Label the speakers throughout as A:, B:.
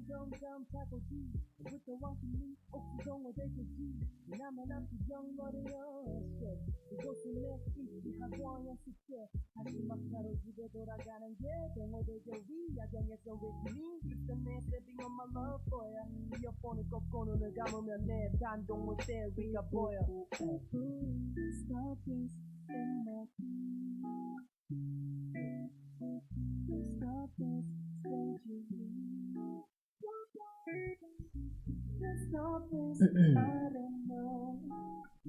A: 점점 차고지 부터 왕심리 옥수동을 대표지 나만 앞주정거리여 이곳은 내 입시 학원 연습제 다시 막차로 집에 돌아가는 게 동호대교 위 야경에서 외치니 It's the man stepping on my love for ya 이어폰을 꺾고 눈을 감으면 내 단독 무대 위가 보여 Stop this in my Stop this century Stop this I don't know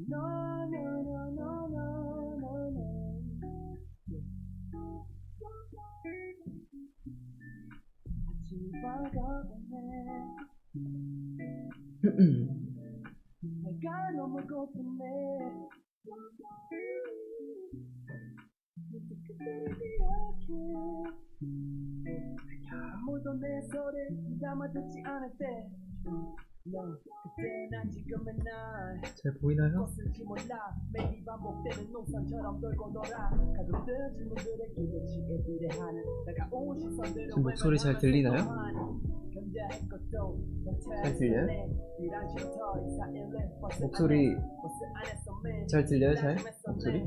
A: No, no, no, no, no, no, no 아침이 밝아오네 해가 너무 고프네 아무도 내 소리 담아듣지 않을 때 너 그때 난 지금의 날
B: 잘 보이나요?
A: 벗을지 몰라 매일 반복되는 농산처럼 돌고 돌아 가족들 친구들의 기대치에 비례하는 다가온 시선들을
B: 지금 목소리 잘 들리나요? 잘 들려요? 목소리 잘 들려요? 잘? 목소리?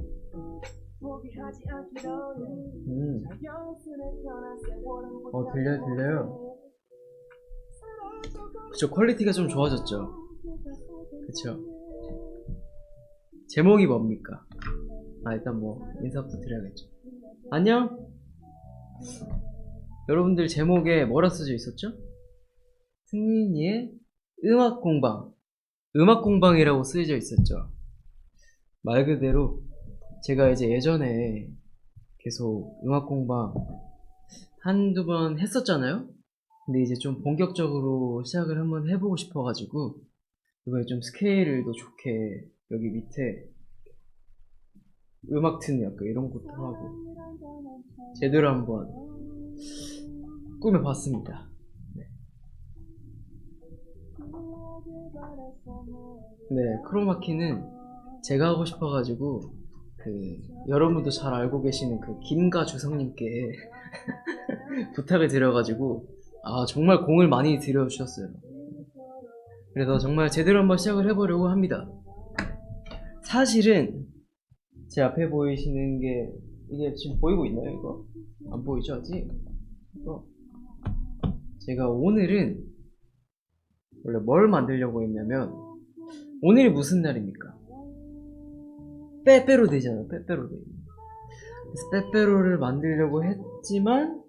B: 들려요. 그쵸, 퀄리티가 좀 좋아졌죠. 그쵸. 제목이 뭡니까? 일단 뭐 인사부터 드려야겠죠. 안녕. 여러분들 제목에 뭐라 써져 있었죠? 승민이의 음악공방, 음악공방이라고 쓰여져 있었죠. 말 그대로 제가 이제 예전에 계속 음악공방 한두 번 했었잖아요. 근데 이제 좀 본격적으로 시작을 한번 해보고 싶어가지고 이번에 좀 스케일을 더 좋게 여기 밑에 음악 트는 약간 이런 것도 하고 제대로 한번 꾸며봤습니다. 네, 크로마키는 제가 하고 싶어가지고 여러분도 잘 알고 계시는 김가 주성님께 부탁을 드려가지고 정말 공을 많이 들여주셨어요. 그래서 정말 제대로 한번 시작을 해보려고 합니다. 사실은 제 앞에 보이시는 게 이게 지금 보이고 있나요? 이거? 안 보이죠 아직? 이거 제가 오늘은 원래 뭘 만들려고 했냐면 오늘이 무슨 날입니까? 빼빼로데이잖아요. 빼빼로데이. 그래서 빼빼로를 만들려고 했지만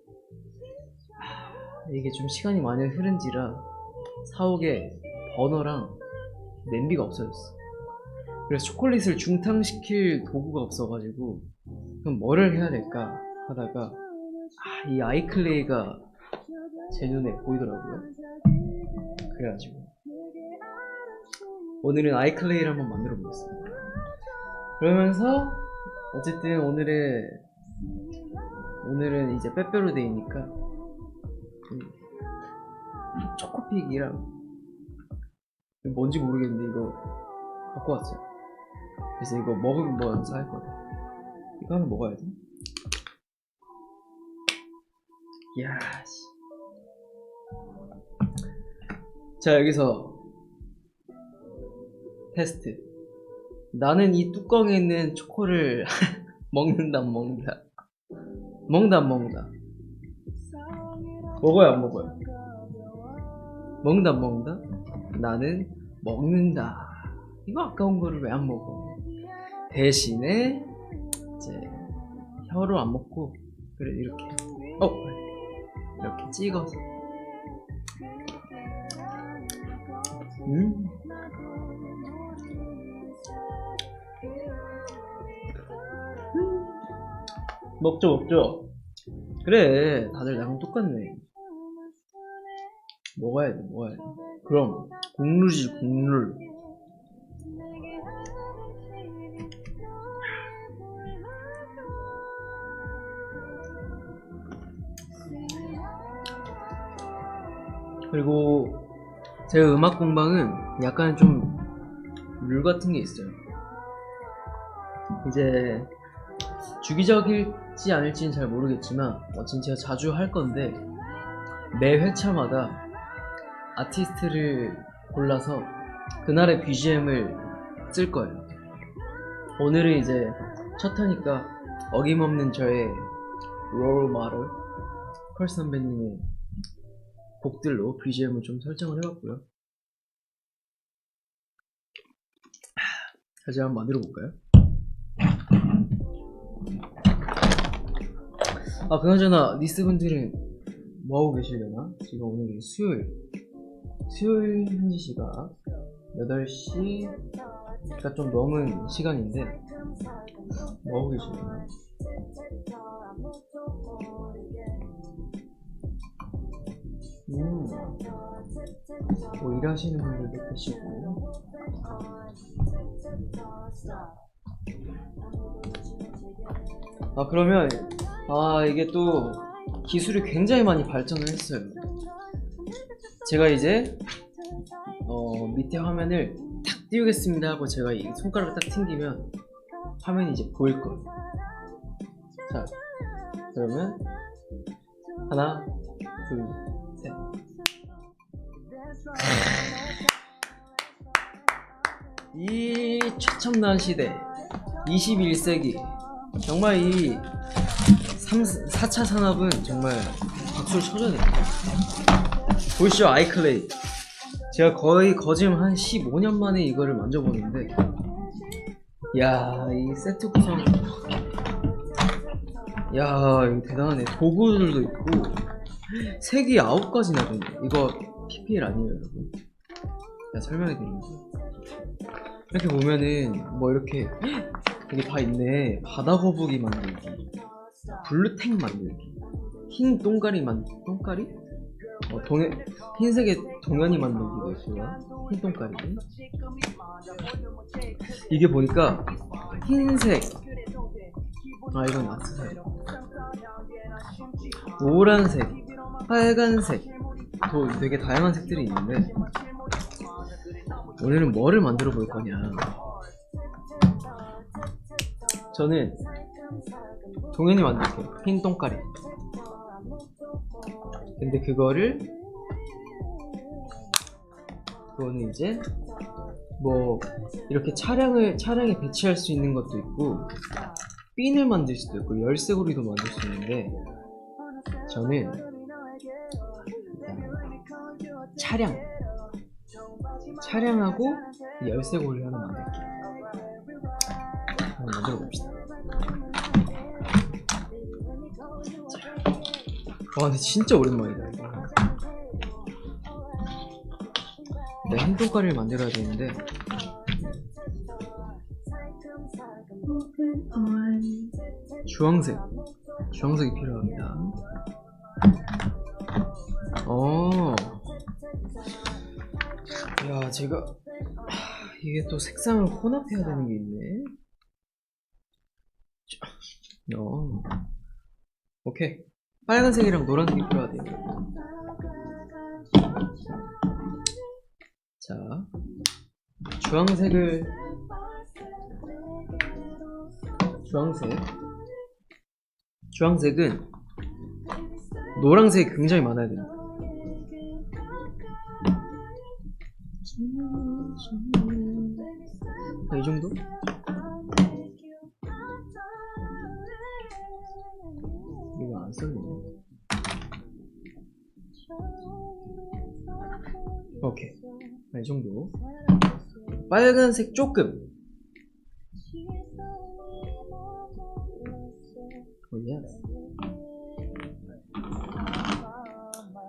B: 이게 좀 시간이 많이 흐른지라 사옥에 버너랑 냄비가 없어졌어. 그래서 초콜릿을 중탕시킬 도구가 없어가지고 그럼 뭐를 해야 될까 하다가 이 아이클레이가 제 눈에 보이더라고요. 그래가지고 오늘은 아이클레이를 한번 만들어 보겠습니다. 그러면서 어쨌든 오늘은 이제 빼빼로데이니까 초코픽이랑 뭔지 모르겠는데 이거 갖고 왔어요. 그래서 이거 먹으면서 할 거예요. 이거 하나 먹어야지. 이야. 자, 여기서 테스트. 나는 이 뚜껑에 있는 초코를 먹는다 안 먹는다. 먹는다 안 먹는다. 먹어요 안 먹어요? 먹는다 안 먹는다? 나는 먹는다. 이거 아까운 거를 왜 안 먹어? 대신에 이제 혀로 안 먹고 그래 이렇게 이렇게 찍어서 먹죠. 그래 다들 나랑 똑같네. 먹어야 돼. 그럼 국룰이지 국룰. 그리고 제 음악 공방은 약간 좀 룰 같은 게 있어요. 이제 주기적일지 아닐지는 잘 모르겠지만 지금 제가 자주 할 건데 매 회차마다 아티스트를 골라서 그날의 BGM을 쓸 거예요. 오늘은 이제 첫 회니까 어김없는 저의 롤 모델 펄스 선배님의 곡들로 BGM을 좀 설정을 해봤고요. 다시 한번 만들어 볼까요? 그나저나 니스분들은 뭐하고 계시려나? 지금 오늘 수요일 현지 시각 8시가 좀 넘은 시간인데 뭐하고 계시려나? 뭐 일하시는 분들도 계시고. 그러면 이게 또 기술이 굉장히 많이 발전을 했어요. 제가 이제 밑에 화면을 탁 띄우겠습니다 하고 제가 이 손가락을 딱 튕기면 화면이 이제 보일 거예요. 자, 그러면 하나, 둘, 셋. 이 최첨단 시대 21세기 정말 이 4차 산업은 정말 박수를 쳐줘야 됩니다. 보시죠, 아이클레이. 제가 거의 거짓말 한 15년 만에 이거를 만져보는데, 야, 이 세트 구성, 야, 이거 대단하네. 도구들도 있고 색이 9가지나 되네. 이거 PPL 아니에요, 여러분? 제가 설명해 드립니다. 이렇게 보면은 뭐 이렇게 이게 다 있네. 바다 거북이 만들기, 블루탱 만들기, 흰 똥가리 똥가리? 흰색의 동현이 만들기도 있고요. 흰 똥가리. 이게 보니까 흰색, 이건 낙서색, 노란색, 빨간색, 또 되게 다양한 색들이 있는데 오늘은 뭐를 만들어 볼 거냐. 저는 동현이 만들게요. 흰 똥가리. 근데 그거는 이제 뭐 이렇게 차량에 배치할 수 있는 것도 있고 핀을 만들 수도 있고 열쇠고리도 만들 수 있는데 저는 차량하고 열쇠고리 하나 만들게요. 한번 만들어 봅시다. 근데 진짜 오랜만이다 이거. 일단 흰 똥가리를 만들어야 되는데 주황색이 필요합니다. 야, 제가 이게 또 색상을 혼합해야 되는 게 있네. 오케이. 빨간색이랑 노란색이 필요하대요. 자, 주황색은 노란색이 굉장히 많아야 됩니다. 이 정도? 이거 안 썰리네. 오케이. 이 정도. 빨간색 조금.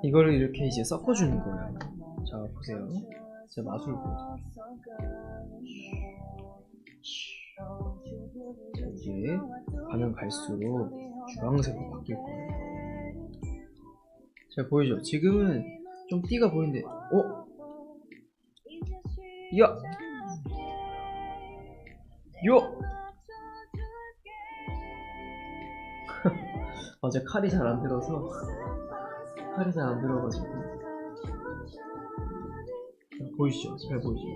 B: 이거를 이렇게 이제 섞어주는 거예요. 자, 보세요. 제 마술 보여드릴게요. 이게 가면 갈수록 주황색으로 바뀔 거예요. 잘 보이죠? 지금은 좀 띠가 보이는데, 야! 어제 칼이 잘 안 들어가지고. 보이시죠? 잘 보이시죠?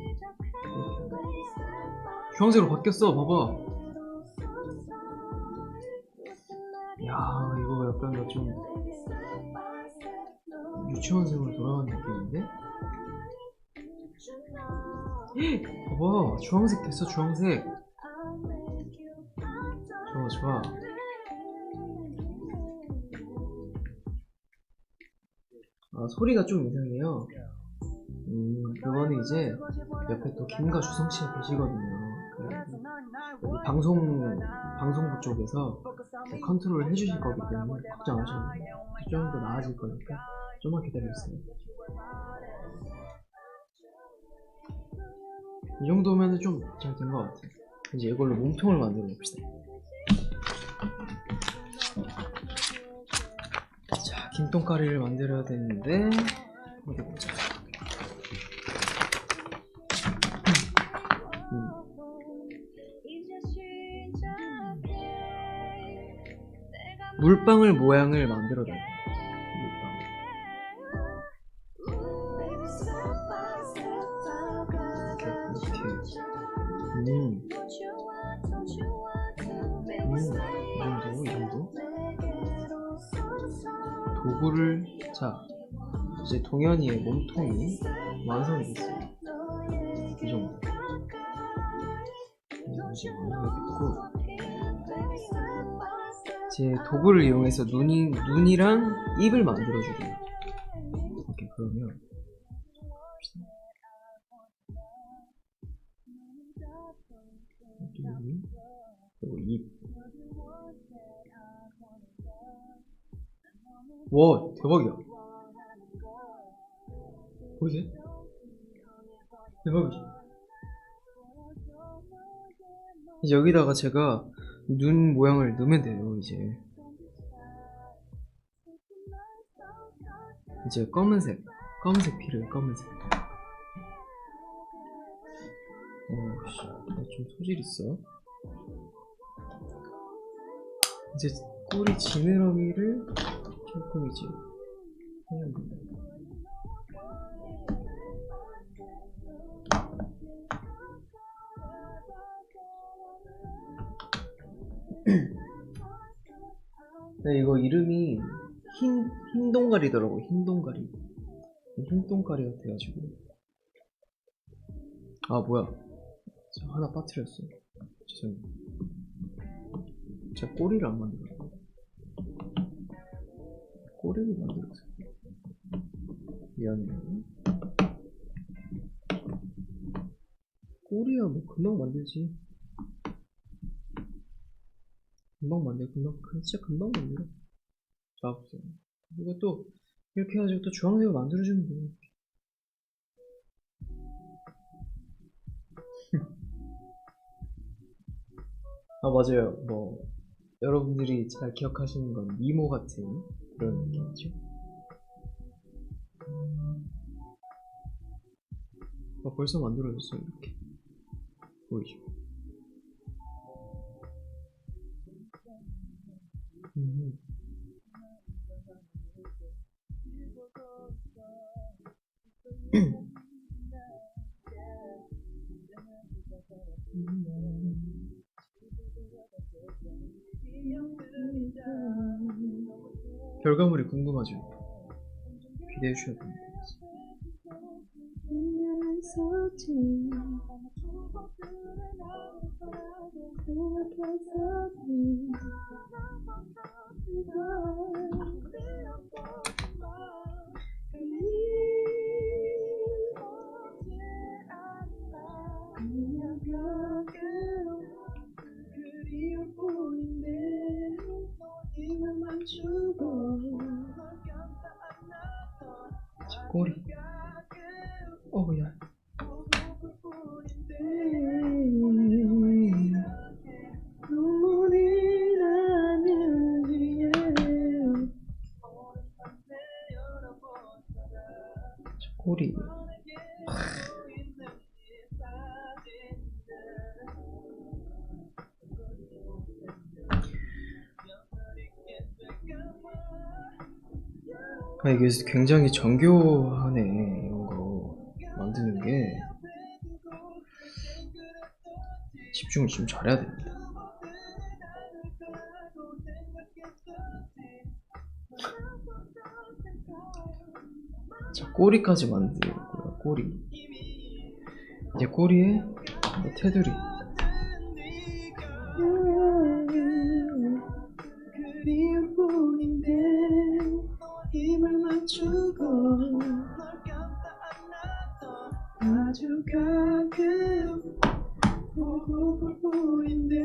B: 주황색으로 바뀌었어. 봐봐. 야, 이거 약간 좀 유치원생으로 돌아가는 느낌인데? 봐봐, 주황색 됐어. 주황색. 좋아 좋아. 아, 소리가 좀 이상해요. 그거는 이제 옆에 또 김과 주성씨가 계시거든요. 여기 방송부 쪽에서 컨트롤 해주실 거기 때문에 걱정하셔도 돼요. 좀 더 나아질 거니까 좀만 기다려주세요. 이 정도면 좀 잘 된 것 같아요. 이제 이걸로 몸통을 만들어 봅시다. 자, 김똥가리를 만들어야 되는데 어디 보자. 물방울 모양을 만들어 놔요. 이 정도. 도구를, 자, 이제 동현이의 몸통이 완성이 됐어요. 이 정도. 이제 완성이 됐고, 제 도구를 이용해서 눈이랑 입을 만들어주게요. 이렇게 그러면 눈, 그리고 입. 와, 대박이야. 보이세요? 대박이죠? 이제 여기다가 제가 눈 모양을 넣으면 돼요. 이제 검은색 필요해요. 검은색. 나 좀 소질 있어. 이제 꼬리 지느러미를 조금 이제 해야 됩니다. 네, 이거 이름이 흰 동가리더라고. 흰 동가리 같아가지고. 아, 뭐야, 저 하나 빠뜨렸어. 죄송해요. 제가 꼬리를 안 만들었어요. 꼬리를 만들었어요. 미안해요. 꼬리야 뭐 금방 만들지. 진짜 금방 만들어. 자, 보세요. 이거 또 이렇게 해가지고 또 주황색을 만들어주면 돼요. 아, 맞아요. 뭐 여러분들이 잘 기억하시는 건 미모 같은 그런 느낌이죠. 벌써 만들어졌어요. 이렇게 보이죠? 결과물이 궁금하죠? 기대해 주셔야 됩니다. 꼬리. 야. 꼬리. 이게 굉장히 정교하네. 이런 거 만드는 게. 집중을 좀 잘해야 됩니다. 자, 꼬리까지 만들고요. 꼬리. 이제 꼬리에 테두리. 그리울 뿐인데 힘을 맞추고 아주 가끔 보고 볼 뿐인데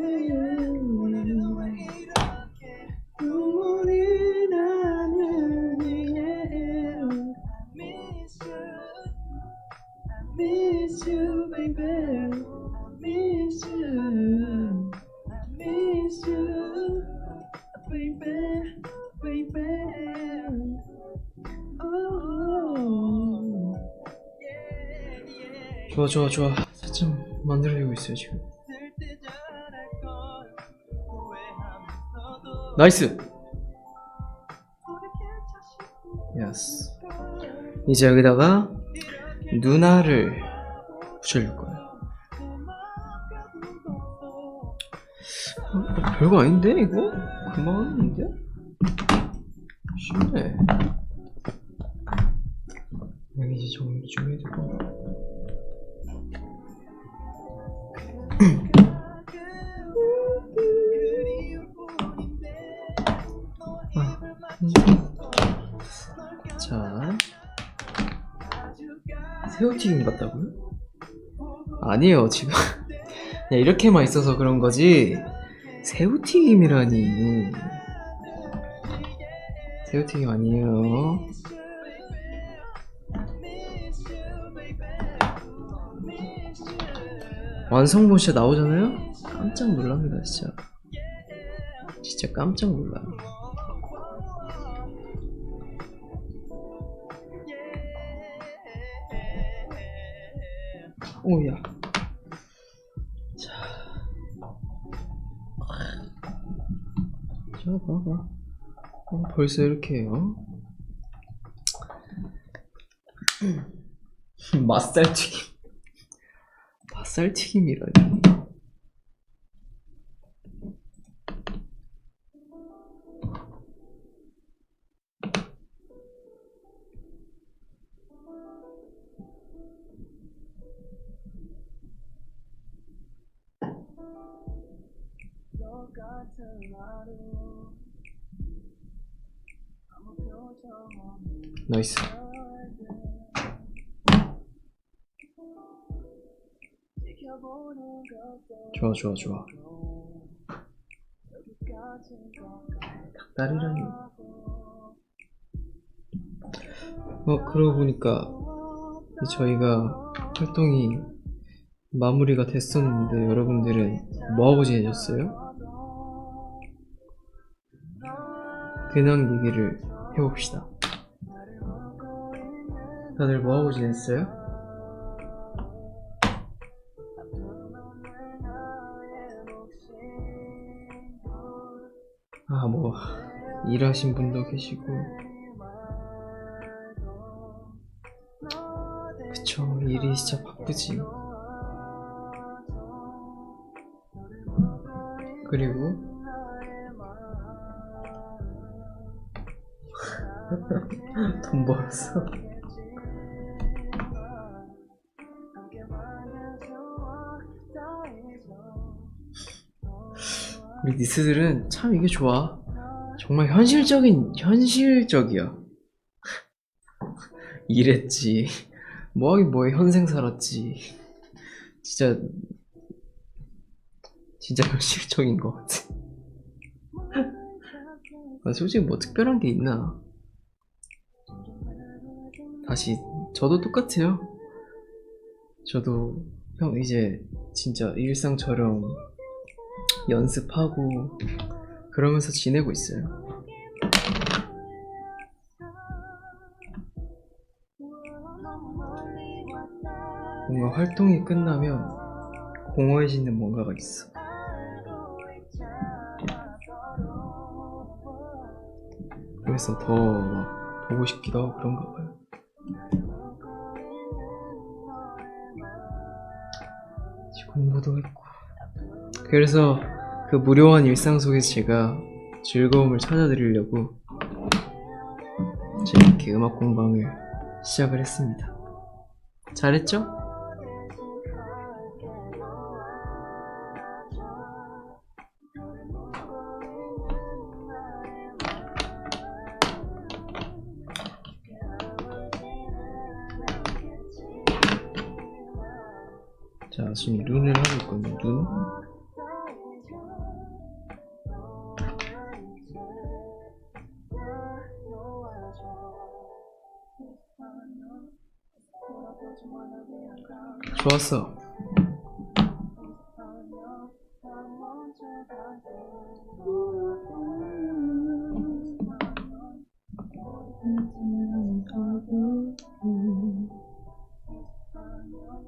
B: 눈물이 나는 miss you, baby. Miss you. Miss you, baby, baby. Oh. 좋아. 살짝 만들어지고 있어요 지금. 나이스. 예스. 이제 여기다가 누나를 붙여줄 거예요. 별거 아닌데 이거? 금방 하는데? 쉽네. 여기 이제 정리 좀 해두고. 자, 새우튀김 같다고요? 아니에요, 지금 그냥 이렇게만 있어서 그런 거지. 새우튀김이라니. 새우튀김 아니에요. 완성본 진짜 나오잖아요? 깜짝 놀랍니다, 진짜. 진짜 깜짝 놀라요. 오야. 자, 봐봐. 벌써 이렇게 해요. 맛살튀김. 맛살튀김이라니. 나이스. 좋아. 닭다리라니. 그러고 보니까 저희가 활동이 마무리가 됐었는데 여러분들은 뭐하고 지내셨어요? 근황 얘기를 해봅시다. 다들 뭐하고 지냈어요? 뭐 일하신 분도 계시고, 그쵸, 일이 진짜 바쁘지. 그리고 돈 벌었어. 우리 니스들은 참 이게 좋아. 정말 현실적이야. 이랬지. 뭐하긴 뭐해, 현생 살았지. 진짜 현실적인 것 같아. 솔직히 뭐 특별한 게 있나? 다시 저도 똑같아요. 저도 형 이제 진짜 일상처럼 연습하고 그러면서 지내고 있어요. 뭔가 활동이 끝나면 공허해지는 뭔가가 있어. 그래서 더 막 보고 싶기도 하고 그런가 봐요. 공부도 했고 그래서 그 무료한 일상 속에서 제가 즐거움을 찾아드리려고 제가 이렇게 음악 공방을 시작을 했습니다. 잘했죠? 자, 지금 눈을 하고 있거든요. 눈. 좋았어.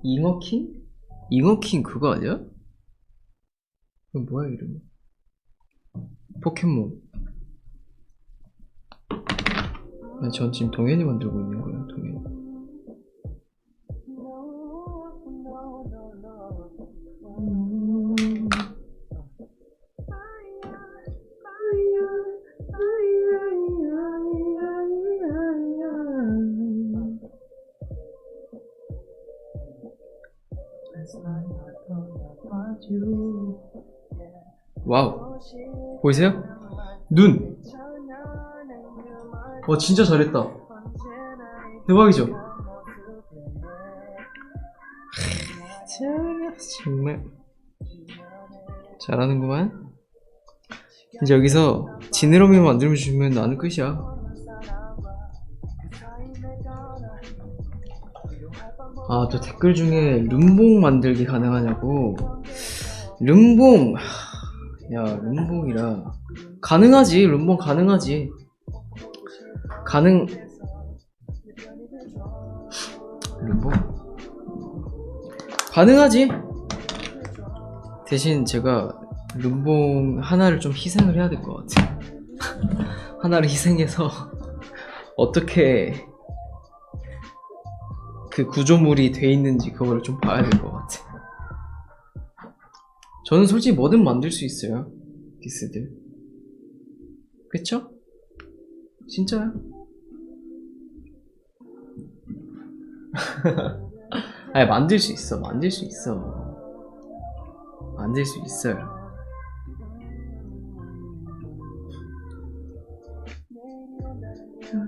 B: 잉어킹? 잉어킹 그거 아니야? 그 뭐야 이름이? 포켓몬. 아니, 전 지금 동현이 만들고 있는 거예요. 동현이. 와우, 보이세요? 눈! 진짜 잘했다. 대박이죠? 정말 잘하는구만. 이제 여기서 지느러미 만들어주면 나는 끝이야. 아, 또 댓글 중에 룸봉 만들기 가능하냐고. 룸봉, 야, 룸봉이라 가능하지. 룸봉 가능하지. 룸봉 가능하지. 대신 제가 룸봉 하나를 좀 희생을 해야 될 것 같아. 하나를 희생해서 어떻게 그 구조물이 돼 있는지 그거를 좀 봐야 될 것 같아. 저는 솔직히 뭐든 만들 수 있어요, 기스들. 그쵸? 진짜요? 아니, 만들 수 있어. 만들 수 있어요.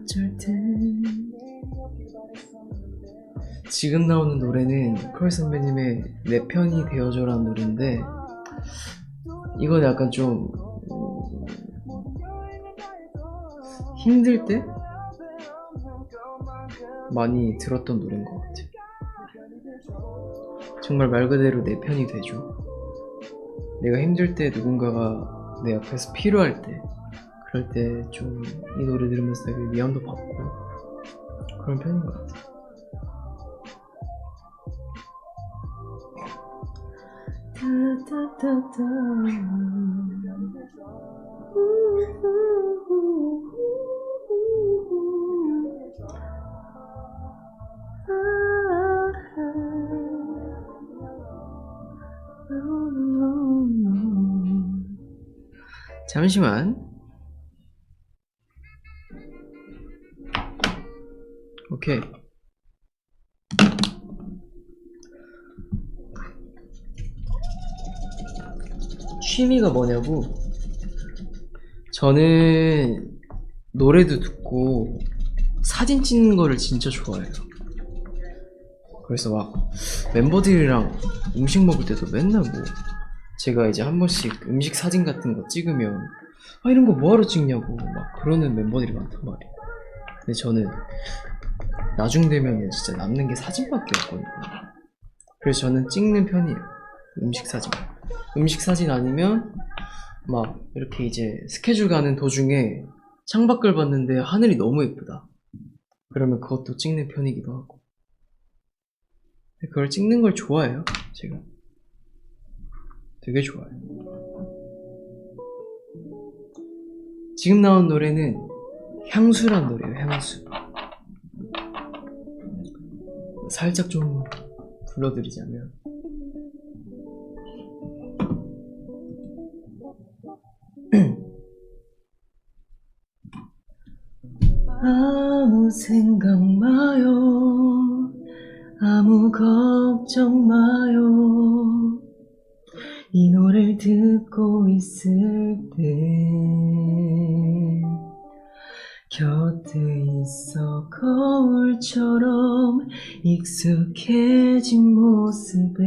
B: 어쩔 땐 지금 나오는 노래는 컬 선배님의 내 편이 되어줘라는 노래인데, 이건 약간 좀 힘들 때 많이 들었던 노래인 것 같아. 정말 말 그대로 내 편이 돼줘. 내가 힘들 때 누군가가 내 옆에서 필요할 때, 그럴 때 좀 이 노래 들으면서 되게 위안도 받고 그런 편인 것 같아. 잠시만. 오케이. 취미가 뭐냐고? 저는 노래도 듣고 사진 찍는 거를 진짜 좋아해요. 그래서 막 멤버들이랑 음식 먹을 때도 맨날 뭐 제가 이제 한 번씩 음식 사진 같은 거 찍으면 아, 이런 거 뭐하러 찍냐고 막 그러는 멤버들이 많단 말이에요. 근데 저는 나중 되면은 진짜 남는 게 사진밖에 없거든요. 그래서 저는 찍는 편이에요. 음식 사진 아니면 막 이렇게 이제 스케줄 가는 도중에 창밖을 봤는데 하늘이 너무 예쁘다. 그러면 그것도 찍는 편이기도 하고. 그걸 찍는 걸 좋아해요. 제가 되게 좋아해요. 지금 나온 노래는 향수란 노래예요. 향수. 살짝 좀 불러드리자면 생각 마요. 아무 걱정 마요. 이 노래를 듣고 있을 때 곁에 있어 거울처럼 익숙해진 모습에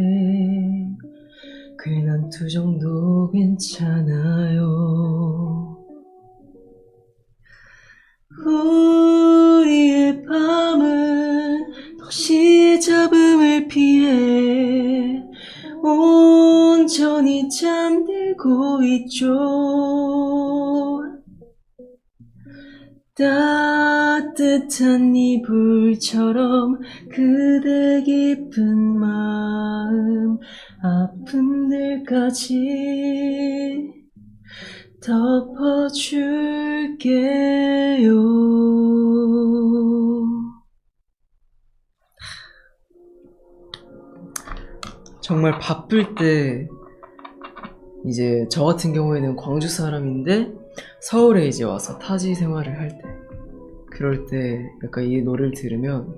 B: 괜한 투정도 괜찮아요. 우리의 밤은 도시의 잡음을 피해 온전히 잠들고 있죠. 따뜻한 이불처럼 그대 깊은 마음 아픔들까지 덮어줄게요. 정말 바쁠 때 이제 저 같은 경우에는 광주 사람인데 서울에 이제 와서 타지 생활을 할 때 그럴 때 약간 이 노래를 들으면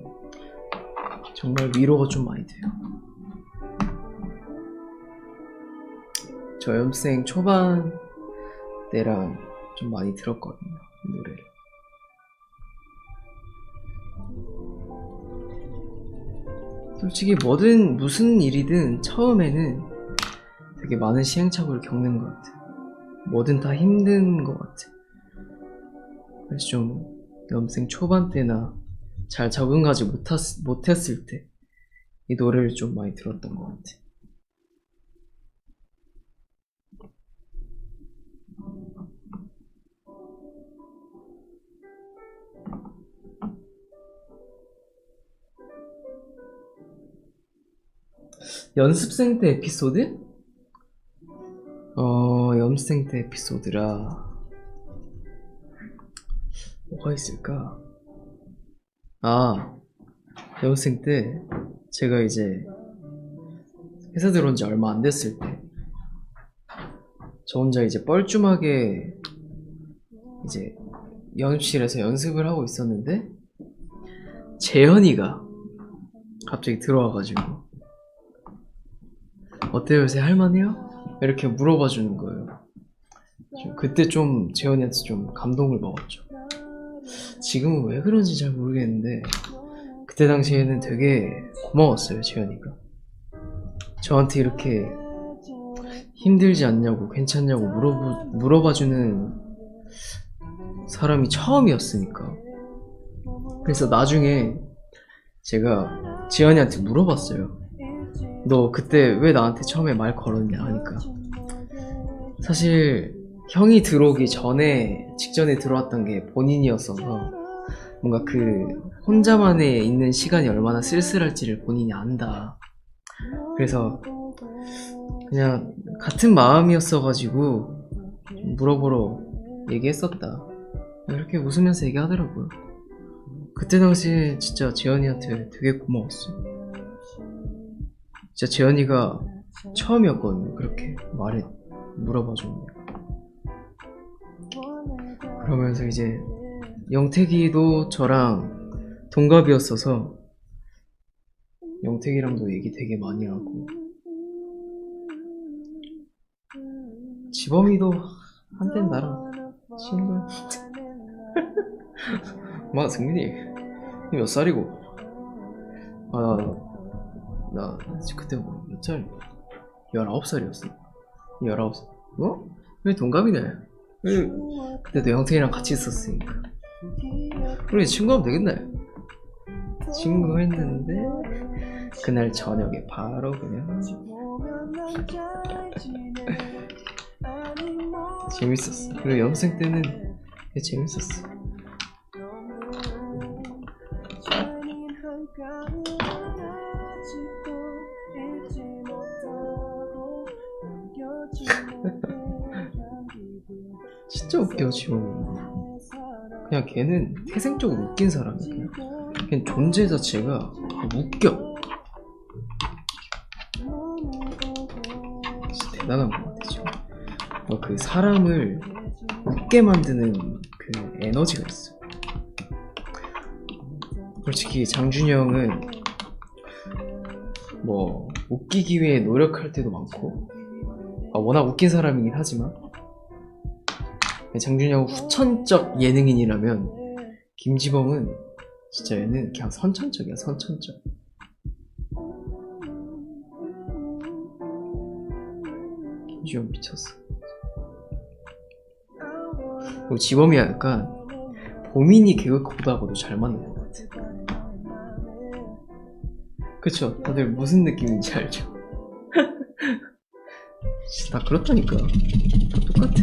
B: 정말 위로가 좀 많이 돼요. 저 연습생 초반 때랑 좀 많이 들었거든요, 이 노래를. 솔직히 무슨 일이든 처음에는 되게 많은 시행착오를 겪는 것 같아. 뭐든 다 힘든 것 같아. 그래서 좀 연습생 초반 때나 잘 적응하지 못했을 때 이 노래를 좀 많이 들었던 것 같아. 연습생 때 에피소드? 연습생 때 에피소드라 뭐가 있을까? 연습생 때 제가 이제 회사 들어온 지 얼마 안 됐을 때 저 혼자 이제 뻘쭘하게 이제 연습실에서 연습을 하고 있었는데 재현이가 갑자기 들어와가지고 어때요? 요새 할만해요? 이렇게 물어봐 주는 거예요. 그때 좀 재현이한테 좀 감동을 먹었죠. 지금은 왜 그런지 잘 모르겠는데 그때 당시에는 되게 고마웠어요. 재현이가 저한테 이렇게 힘들지 않냐고 괜찮냐고 물어봐주는 사람이 처음이었으니까. 그래서 나중에 제가 지연이한테 물어봤어요. 너 그때 왜 나한테 처음에 말 걸었냐 하니까 사실 형이 들어오기 직전에 들어왔던 게 본인이었어서 뭔가 그 혼자만의 있는 시간이 얼마나 쓸쓸할지를 본인이 안다. 그래서 그냥 같은 마음이었어가지고 물어보러 얘기했었다. 이렇게 웃으면서 얘기하더라고요. 그때 당시에 진짜 재현이한테 되게 고마웠어. 진짜 재현이가 처음이었거든요. 그렇게 물어봐주는 게. 그러면서 이제 영택이도 저랑 동갑이었어서 영택이랑도 얘기 되게 많이 하고 지범이도 한땐 나랑 친구야. 마 승민이 몇 살이고? 나 그때 몇 살? 19살이었어. 19살. 어? 왜 동갑이네? 그때도 영택이랑 같이 있었으니까 우리 친구하면 되겠네. 친구 했는데 그날 저녁에 바로 그냥 재밌었어. 그리고 연습생 때는 되게 재밌었어. 진짜 웃겨. 지금 그냥 걔는 태생적으로 웃긴 사람이야. 그냥 존재 자체가 웃겨. 진짜 대단한 것 같아. 지금 그 사람을 웃게 만드는 그 에너지가 있어. 솔직히 장준이 형은 뭐 웃기기 위해 노력할 때도 많고 워낙 웃긴 사람이긴 하지만 장준이 형은 후천적 예능인이라면 김지범은 진짜 얘는 그냥 선천적이야. 선천적. 김지범 미쳤어. 그리고 지범이 약간 보민이 개그보다도 잘 맞는 것 같아. 그쵸? 다들 무슨 느낌인지 알죠? 다 그렇다니까. 다 똑같아.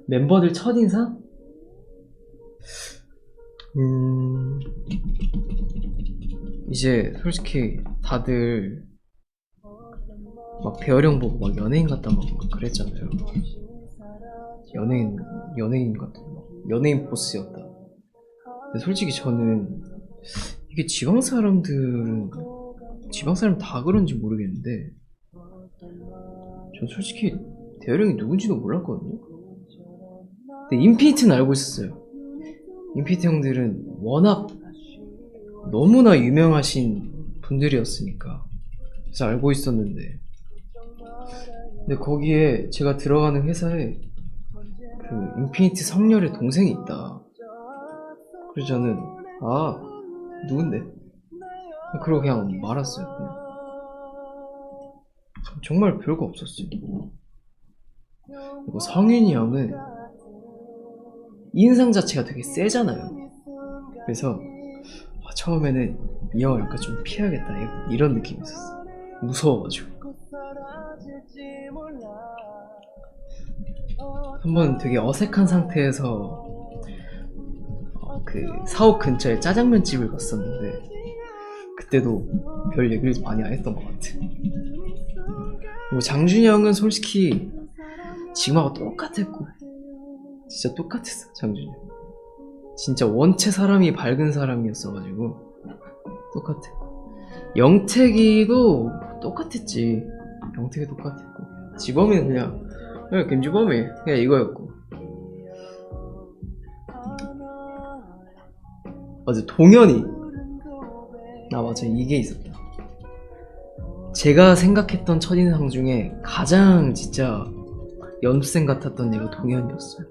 B: 멤버들 첫인상? 이제 솔직히 다들 막 배열이 형 보고 막 연예인 같다 막 그랬잖아요. 연예인 같다. 연예인 보스였다. 근데 솔직히 저는 이게 지방 사람 다 그런지 모르겠는데 전 솔직히 대열이 형이 누군지도 몰랐거든요. 근데 인피니트는 알고 있었어요. 인피니트 형들은 워낙 너무나 유명하신 분들이었으니까 그래서 알고 있었는데 근데 거기에 제가 들어가는 회사에 그 인피니트 성렬의 동생이 있다. 그래서 저는 아 누군데? 그러고 그냥 말았어요. 그냥. 정말 별거 없었어요. 그리고 성윤이 형은 인상 자체가 되게 세잖아요. 그래서 처음에는 이 형을 약간 좀 피해야겠다 이런 느낌이 있었어. 무서워가지고. 한번 되게 어색한 상태에서 그 사옥 근처에 짜장면 집을 갔었는데 그때도 별 얘기를 많이 안 했던 것 같아. 그리고 장준이 형은 솔직히 지금하고 똑같았고 진짜 똑같았어. 장준이 형 진짜 원체 사람이 밝은 사람이었어가지고 똑같았고 영택이도 똑같았지. 영택이 똑같았고 지범이는 그냥 김지범이 그냥 이거였고 맞아. 동현이 맞아. 이게 있었다. 제가 생각했던 첫인상 중에 가장 진짜 연습생 같았던 애가 동현이었어요.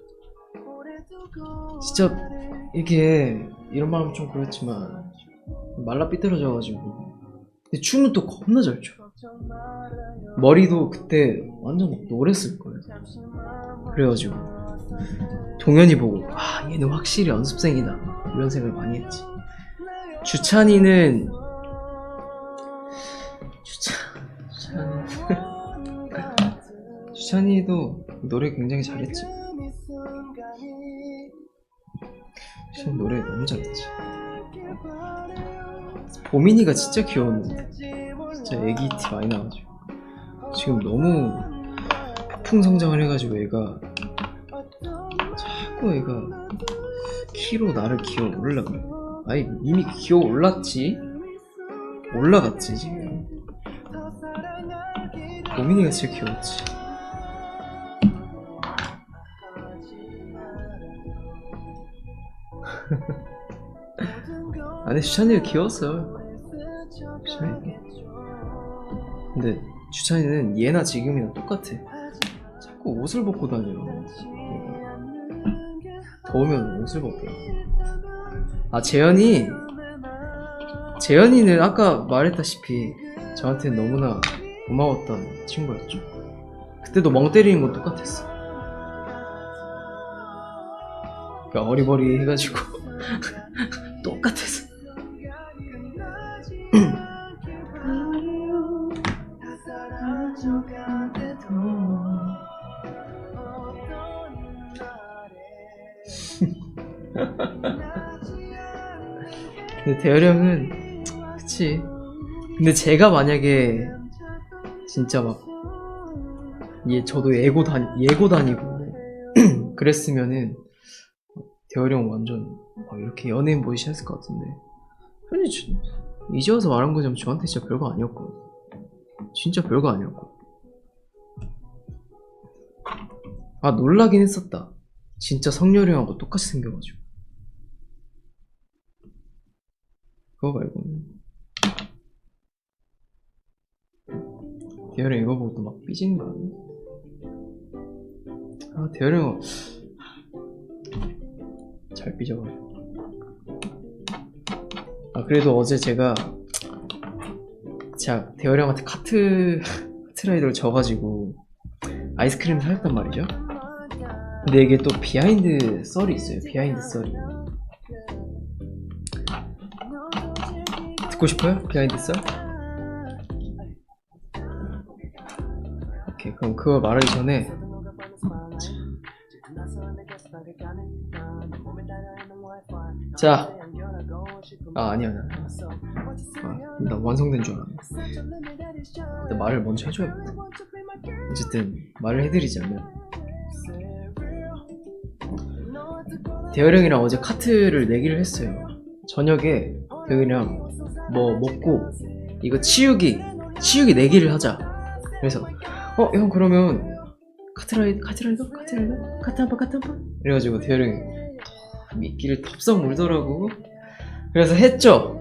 B: 진짜 이게 이런 말 하면 좀 그렇지만 말라 삐뚤어져가지고 근데 춤은 또 겁나 잘 춰. 머리도 그때 완전 막 노랬을 거예요. 그래가지고 동현이 보고 얘는 확실히 연습생이다 이런 생각을 많이 했지. 주찬이는 주찬이도 노래 굉장히 잘했지. 주찬이 노래 너무 잘했지. 보민이가 진짜 귀여웠는데 진짜 애기 티 많이 나가지고 지금 너무 폭풍성장을 해가지고 애가 자꾸 키로 나를 기어 오르려고 그래. 아니 이미 기어 올랐지. 올라갔지 지금. 보민이가 진짜 귀여웠지. 아니 주찬이가 귀여웠어요. 주찬이. 근데 주찬이는 얘나 지금이랑 똑같아. 자꾸 옷을 벗고 다녀. 더우면 옷을 벗더라. 재현이는 아까 말했다시피 저한테는 너무나 고마웠던 친구였죠. 그때도 멍 때리는 건 똑같았어. 그러니까 어리버리 해가지고 똑같았어. 근데 대열이 형은 그치. 근데 제가 만약에 진짜 막 저도 예고 다니고 그랬으면은 대열이 형 완전 이렇게 연예인 보이시 했을 것 같은데 이제 와서 말한 거지만 저한테 진짜 별거 아니었거든. 진짜 별거 아니었고. 아, 놀라긴 했었다. 진짜 성렬이 형하고 똑같이 생겨가지고. 그거 말고는. 대열이 이거 보고 또 막 삐지는 거 아니야? 아, 대열이 형 잘 삐져가지고. 아, 그래도 어제 제가 대열이 형한테 카트라이더를 져가지고 아이스크림을 사줬단 말이죠. 근데 이게 또 비하인드 썰이 있어요. 비하인드 썰이. 듣고 싶어요? 비하인드 썰? 오케이, 그럼 그거 말하기 전에 자, 아니야. 나 완성된 줄 알았네. 근데 말을 먼저 해줘야겠다. 어쨌든 말을 해드리자면 대열이 형이랑 어제 카트를 내기를 했어요. 저녁에 대열이랑 뭐 먹고 이거 치우기 내기를 하자. 그래서 형 그러면 카트라이더? 카트 한 판? 이래가지고 대열이 형이 미끼를 덥석 물더라고. 그래서 했죠.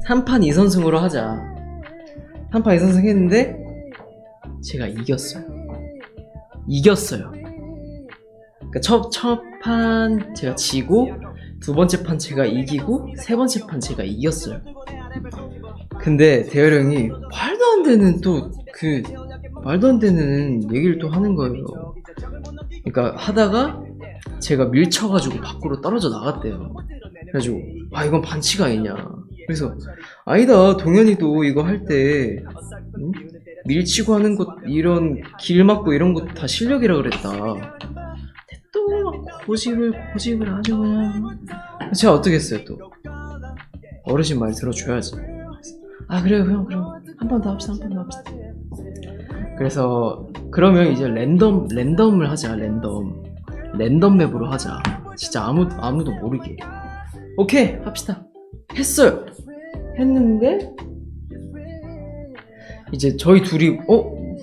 B: 3판 2선승으로 하자. 3판 2선승 했는데 제가 이겼어요. 그러니까 첫 판 제가 지고 두 번째 판 제가 이기고 세 번째 판 제가 이겼어요. 근데 대열이 형이 말도 안 되는 얘기를 또 하는 거예요. 그러니까 하다가 제가 밀쳐가지고 밖으로 떨어져 나갔대요. 그래가지고 이건 반칙 아니냐. 그래서 아니다, 동현이도 이거 할 때 밀치고 하는 것, 이런 길 막고 이런 거 다 실력이라 그랬다. 또 막 고집을 아주 그냥. 제가 어떻게 했어요? 또 어르신 말 들어줘야지. 그래요 형, 그럼 한 번 더 합시다. 그래서 그러면 이제 랜덤을 하자. 랜덤 맵으로 하자. 진짜 아무도 모르게. 오케이, 합시다. 했어요. 했는데 이제 저희 둘이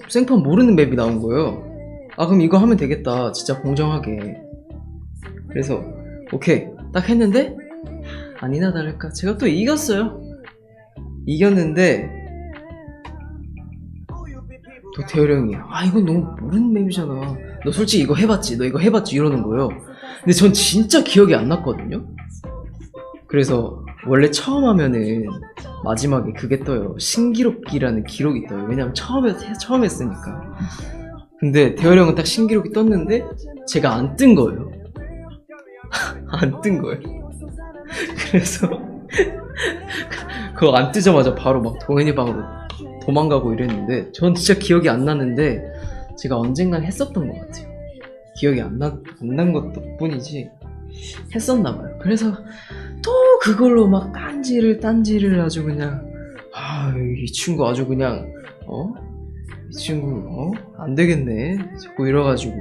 B: 생판 모르는 맵이 나온 거예요. 그럼 이거 하면 되겠다, 진짜 공정하게. 그래서 오케이 딱 했는데 아니나 다를까 제가 또 이겼어요. 이겼는데 또 대열이 형이 이건 너무 모르는 맵이잖아, 너 솔직히 이거 해봤지 이러는 거예요. 근데 전 진짜 기억이 안 났거든요. 그래서 원래 처음 하면은 마지막에 그게 떠요. 신기록기라는 기록이 떠요. 왜냐면 처음 했으니까. 근데 대열이 형은 딱 신기록이 떴는데 제가 안 뜬 거예요. 안 뜬 거예요. 그래서 그거 안 뜨자마자 바로 막 동현이 방으로 도망가고 이랬는데 전 진짜 기억이 안 나는데 제가 언젠간 했었던 것 같아요. 기억이 안 난 것도 뿐이지 했었나봐요. 그래서 또 그걸로 막 딴지를 아주 그냥 이 친구 아주 그냥 이 친구 안 되겠네 자꾸 이래가지고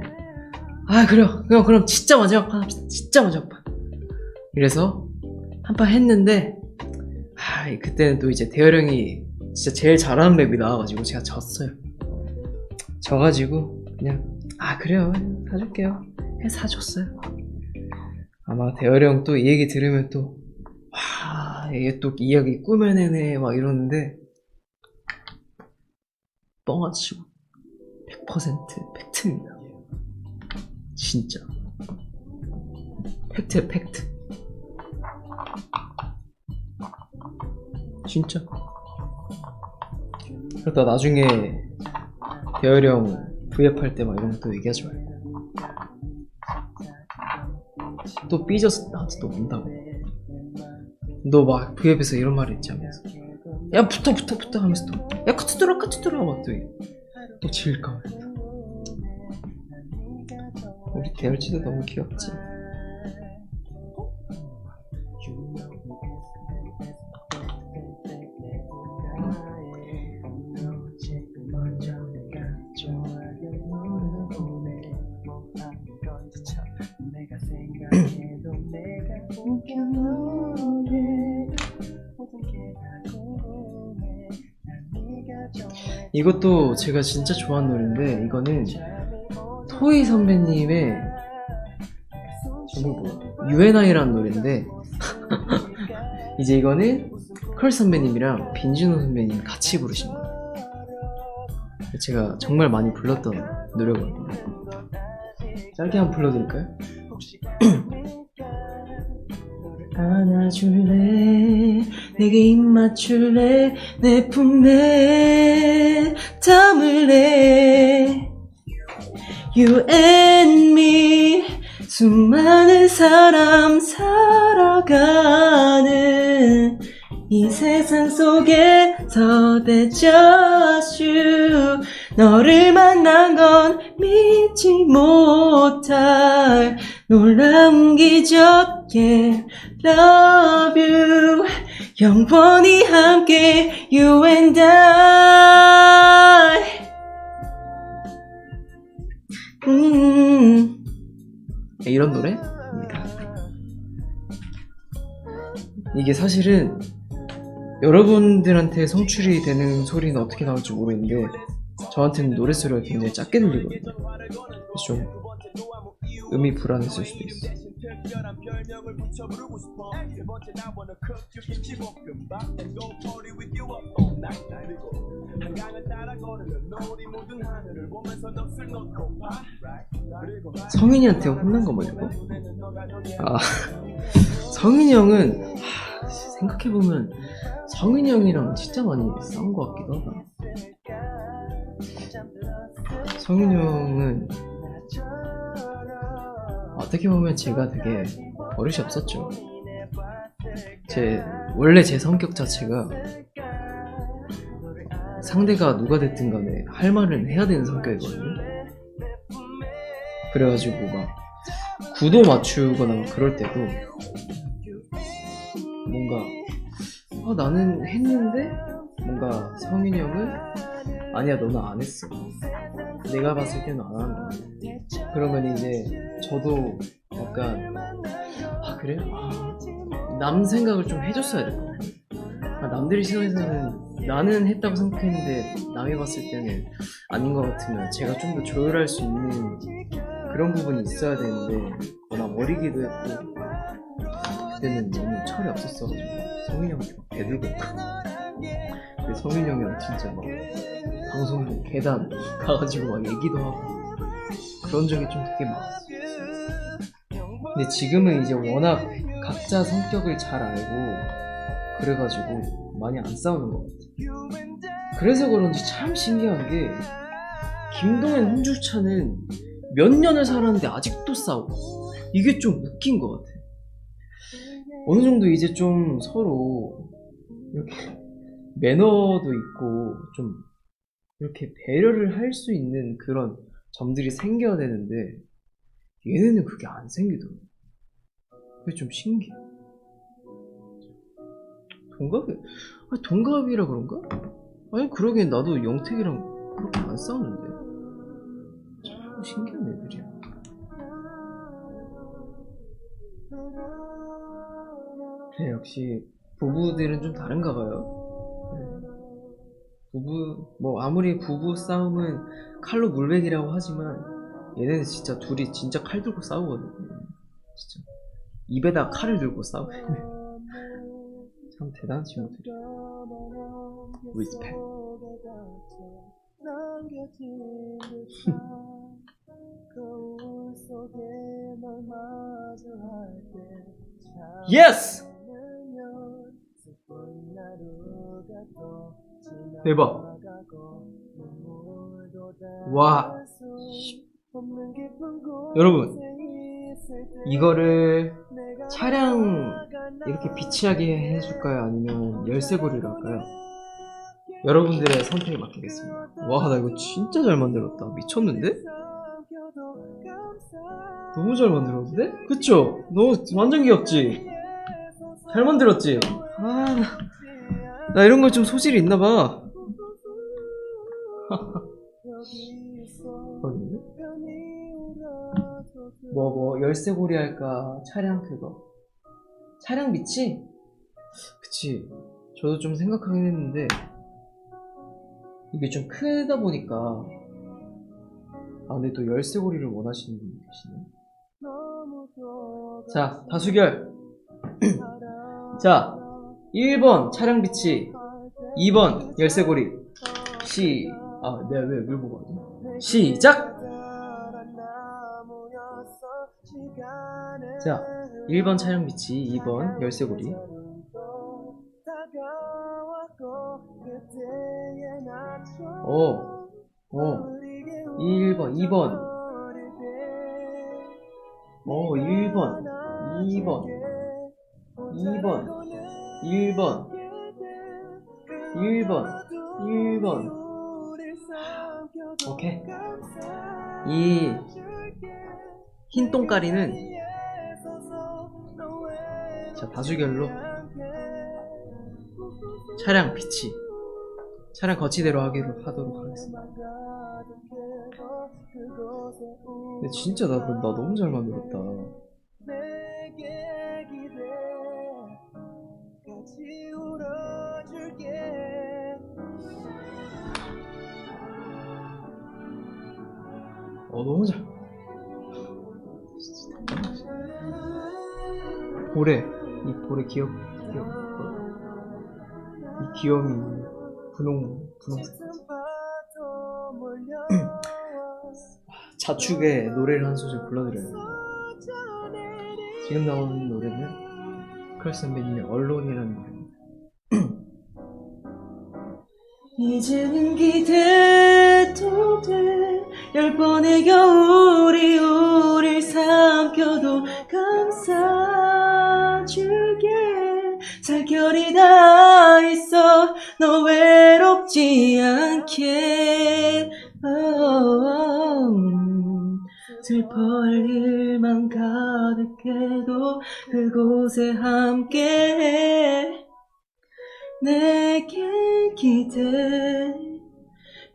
B: 그래요 그럼 진짜 마지막 판 합시다. 진짜 마지막 판. 이래서 한 판 했는데 그때는 또 이제 대열이 형이 진짜 제일 잘하는 맵이 나와가지고 제가 졌어요. 져가지고 그냥 그래요 사줄게요 해 사줬어요. 아마 대열이 형 또 이 얘기 들으면 또 이게 또 이야기 꾸며내네 막 이러는데 뻥아치고 100% 팩트입니다. 진짜 팩트 진짜. 그러다 나중에 대열이 형 V앱 할 때 막 이런 거 또 얘기하지 말고 또 삐져서 나한테 또 온다고. 너 막 V앱에서 이런 말 했지 하면서 야 붙어 하면서 또 야 카트 들어 막 또 질까. 우리 대열치도 너무 귀엽지. 이것도 제가 진짜 좋아하는 노래인데 이거는 토이 선배님의 UNI라는 노래인데 이제 이거는 컬 선배님이랑 빈준호 선배님 같이 부르신 거예요. 제가 정말 많이 불렀던 노래거든요. 짧게 한번 불러드릴까요? 안아줄래 내게 입 맞출래 내 품에 담을래 You and me 수많은 사람 살아가는 이 세상 속에서 That's just you 너를 만난 건 믿지 못할 놀라운 기적에 Love you 영원히 함께 You and I 이런 노래입니다. 이게 사실은 여러분들한테 송출이 되는 소리는 어떻게 나올지 모르겠는데 저한테는 노래소리가 굉장히 작게 들리거든요. 그래서 좀 음이 불안했을 수도 있어. 성인이한테 혼난 거 말고? 아, 성인이 형은 생각해보면 성인이 형이랑 진짜 많이 싸운 것 같기도 하다. 성인이 형은 어떻게 보면 제가 되게 버릇이 없었죠. 원래 제 성격 자체가 상대가 누가 됐든 간에 할 말은 해야 되는 성격이거든요. 그래가지고 막 구도 맞추거나 막 그럴 때도 뭔가 나는 했는데 뭔가 성인이 형은 아니야 너는 안 했어 내가 봤을 때는 안 하는 거야. 그러면 이제 저도 약간 그래? 남 생각을 좀 해줬어야 될 것 같아. 남들의 시선에서는 나는 했다고 생각했는데 남이 봤을 때는 아닌 것 같으면 제가 좀 더 조율할 수 있는 그런 부분이 있어야 되는데 워낙 어리기도 했고 그때는 너무 철이 없었어가지고 성인이 형한테 막 대들고 근데 성인이 형이랑 진짜 막 방송국 계단 가가지고 막 얘기도 하고 그런 적이 좀 되게 많았어요. 근데 지금은 이제 워낙 각자 성격을 잘 알고 그래가지고 많이 안 싸우는 것 같아요. 그래서 그런지 참 신기한 게 김동현, 홍주차는 몇 년을 살았는데 아직도 싸우고 이게 좀 웃긴 것 같아. 어느 정도 이제 좀 서로 이렇게 매너도 있고 좀 이렇게 배려를 할 수 있는 그런 점들이 생겨야 되는데 얘네는 그게 안 생기더라고. 그게 좀 신기해. 동갑이라 그런가? 아니 그러기엔 나도 영택이랑 그렇게 안 싸우는데 참 신기한 애들이야. 그래 역시 부부들은 좀 다른가 봐요. 부부 아무리 부부 싸움은 칼로 물베기라고 하지만 얘네는 진짜 둘이 진짜 칼 들고 싸우거든. 진짜 입에다 칼을 들고 싸워. 참 대단한 친구들이야. 리스펙. 예스! 대박. 와. 여러분 이거를 차량 이렇게 비치하게 해줄까요? 아니면 열쇠고리로 할까요? 여러분들의 선택에 맡기겠습니다. 와, 나 이거 진짜 잘 만들었다. 미쳤는데? 너무 잘 만들었는데? 그쵸? 너무 완전 귀엽지? 잘 만들었지? 나 이런 거 좀 소질이 있나봐. 열쇠고리 할까? 차량 그거? 차량 비치? 그치. 저도 좀 생각하긴 했는데 이게 좀 크다 보니까 안에 또 열쇠고리를 원하시는 분이 계시네. 자, 다수결. 자, 1번 차량 비치, 2번 열쇠고리. 내가 왜 여길 보고 하지? 시작! 자, 1번 차량 비치, 2번 열쇠고리. 오, 1번, 2번. 1번, 2번, 2번, 1번, 1번. 오케이. 이 흰 똥까리는 자, 다수결로 차량 비치, 차량 거치대로 하도록 하겠습니다. 근데 진짜 나 너무 잘 만들었다. 너무 잘. 이 볼에 귀엽. 이 귀염이 분홍색. 자축의 노래를 한 소절 불러드려요. 지금 나오는 노래는 크러쉬 선배님의 언론이라는 노래입니다. 이제는 기대도 돼. 10번의 겨울이 우릴 삼켜도 감싸줄게. 살결이 다 있어 너 외롭지 않게. 슬퍼할 일만 가득해도 그곳에 함께해. 내게 기대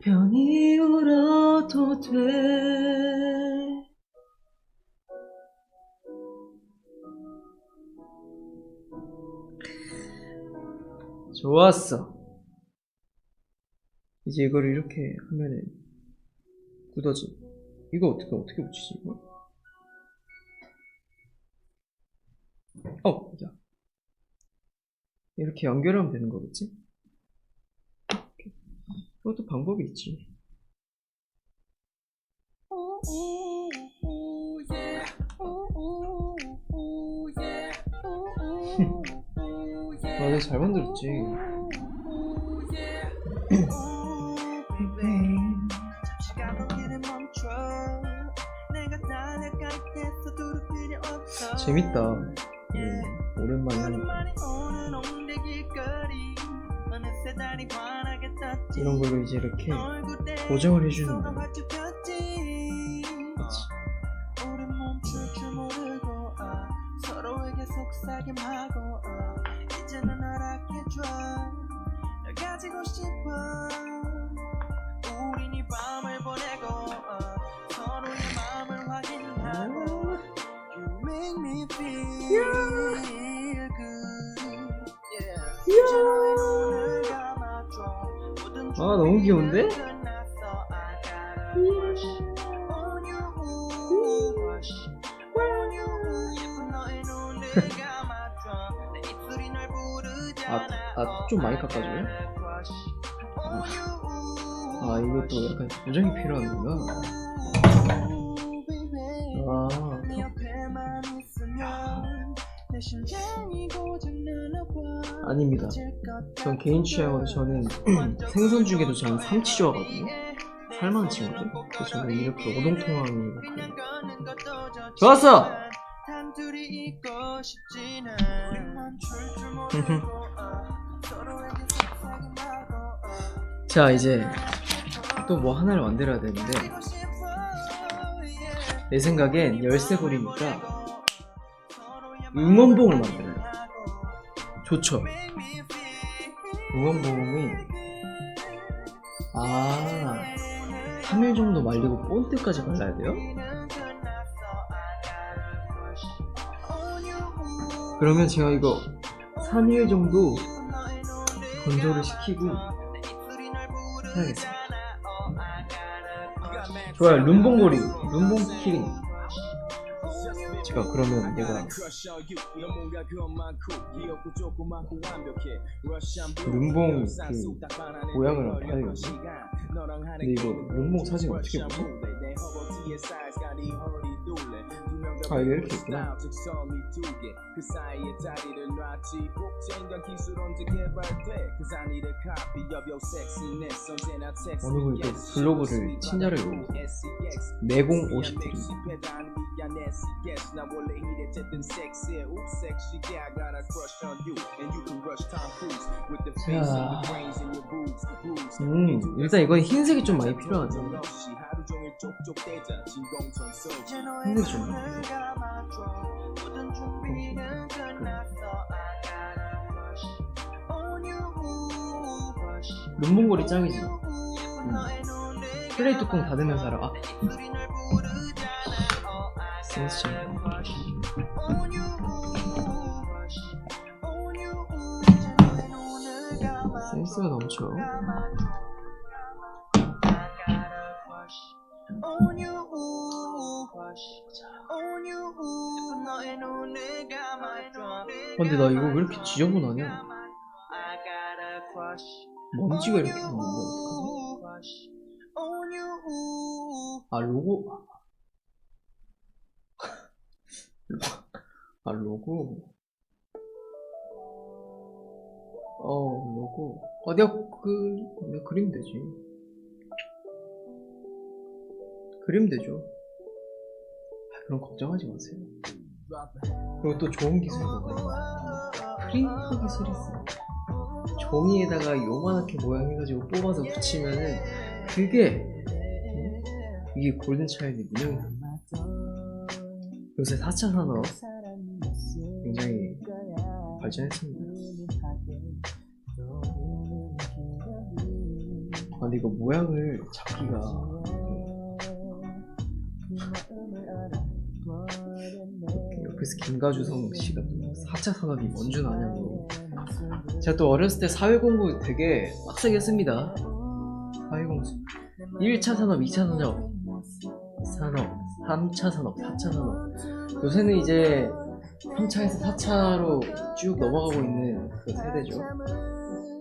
B: 편히 울어도 돼. 좋았어. 이제 이걸 이렇게 하면은 굳어지. 이거 어떻게 붙이지 이거? 야. 이렇게 연결하면 되는 거겠지? 그것도 방법이 있지. 내가 잘 만들었지. 재밌다. 오랜만에 하니까. 이런 걸로 이제 이렇게 고정을 해주는 거야. 그치. 너무 귀여운데? 좀 많이 깎아줘요? 이것도 약간 조정이 필요하는구나. 아닙니다. 전 개인 취향으로 저는 생선 중에도 저는 삼치 좋아하거든요. 살만한 친구들. 그래서 저는 이렇게 오동통하는 거 가요. 좋았어! 자, 이제 또 뭐 하나를 만들어야 되는데, 내 생각엔 열쇠고리니까 응원봉을 만들어요. 좋죠? 응원봉이 3일 정도 말리고 본드까지 발라야 돼요? 그러면 제가 이거 3일 정도 건조를 시키고 해야겠어. 좋아요. 룸봉고리, 룸봉 키링. 제가 그러면 내가 룸봉 그 모양을 봐야겠네. 근데 이거 룸봉 사진 어떻게 보지? 아 이게 이렇게 있구나. 어느 분이 또 블로그를 친절을 내공 50분. 자, 일단 이건 흰색이 좀 많이 필요하죠. 흰색이 좀 많이 눈몽골이 짱이지. 플레이 뚜껑 닫으면서 하라. 아. 센스 짱. 센스가 넘쳐. 근데 나 이거 왜 이렇게 지저분하냐? 먼지가 이렇게 있는데 어떡하지? 아 로고? 아 로고? 로고. 내가 그리면 되지. 그리면 되죠. 그럼 걱정하지 마세요. 그리고 또 좋은 기술이 뭐가 프린터 기술이 있어. 종이에다가 요만하게 모양 해가지고 뽑아서 붙이면은 그게 이게 골든차일드 민영이야. 요새 4차 산업 굉장히 발전했습니다. 근데 이거 모양을 잡기가 옆에서 김가주성 씨가 또 4차 산업이 뭔 줄 아냐고. 제가 또 어렸을 때 사회 공부 되게 빡세게 했습니다. 사회 공부 1차 산업, 2차 산업, 3차 산업, 4차 산업. 요새는 이제 3차에서 4차로 쭉 넘어가고 있는 그 세대죠.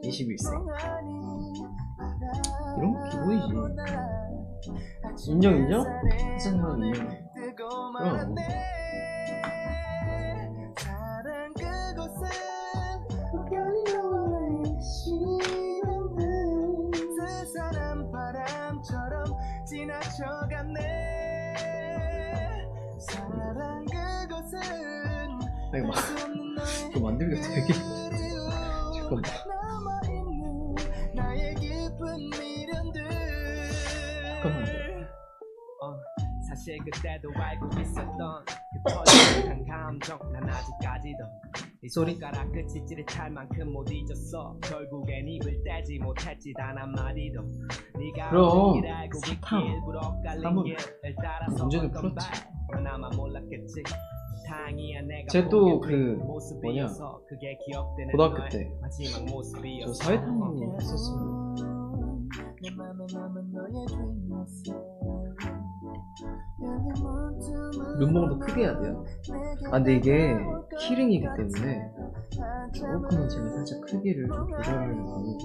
B: 21세. 이런 거 기본이지. 인정? 4차 산업 인정해. 그럼. 아니 막 이거 만들기가 되게 잠깐만.
A: 사실 그때도 알고 있었던 그 터지는 감정 난 아직까지도 이 손가락 끝이 찌릿할 만큼 못 잊었어. 결국엔 입을 떼지 못했지 단 한마디도. 네가
B: 그럼
A: 알고
B: 사탕
A: 일부러 깔린
B: 사물
A: 길을 따라서
B: 문제는 풀었지.
A: 그나마 몰랐겠지.
B: 쟤 또 그 뭐냐 고등학교 때 저 사회탐구 했었어요. 눈목도 크게 해야 돼요. 아 근데 이게 키링이기 때문에 조금은 제가 살짝 크기를 좀 조절하려고 하고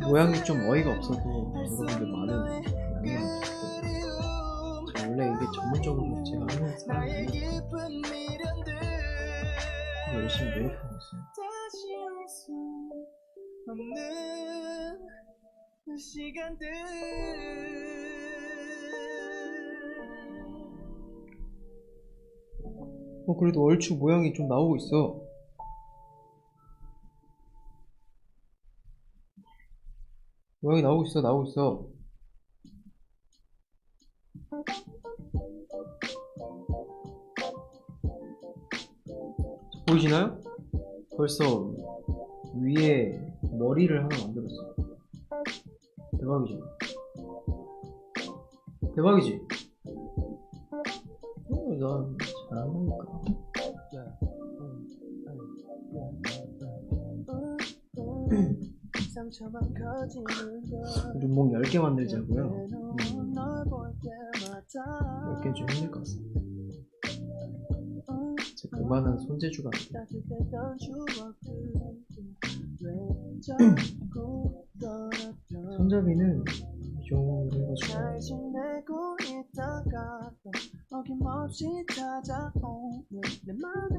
B: 모양이 좀 어이가 없어도 여러분들 많은 양해를 부탁드립니다. 원래 이게 전문적으로 제가 하는 사람이에요. 열심히 노력하고 있어요. 그래도 얼추 모양이 좀 나오고 있어. 모양이 나오고 있어. 보이시나요? 벌써 위에 머리를 하나 만들었어. 대박이죠? 대박이지? 난 잘한다니까. 눈목 10개 만들자고요. 10개 좀 힘들 것 같습니다. 제 그만한 손재주가 손잡이는 이 정도로 해가지고
A: 어김없이 찾아오는 내 맘에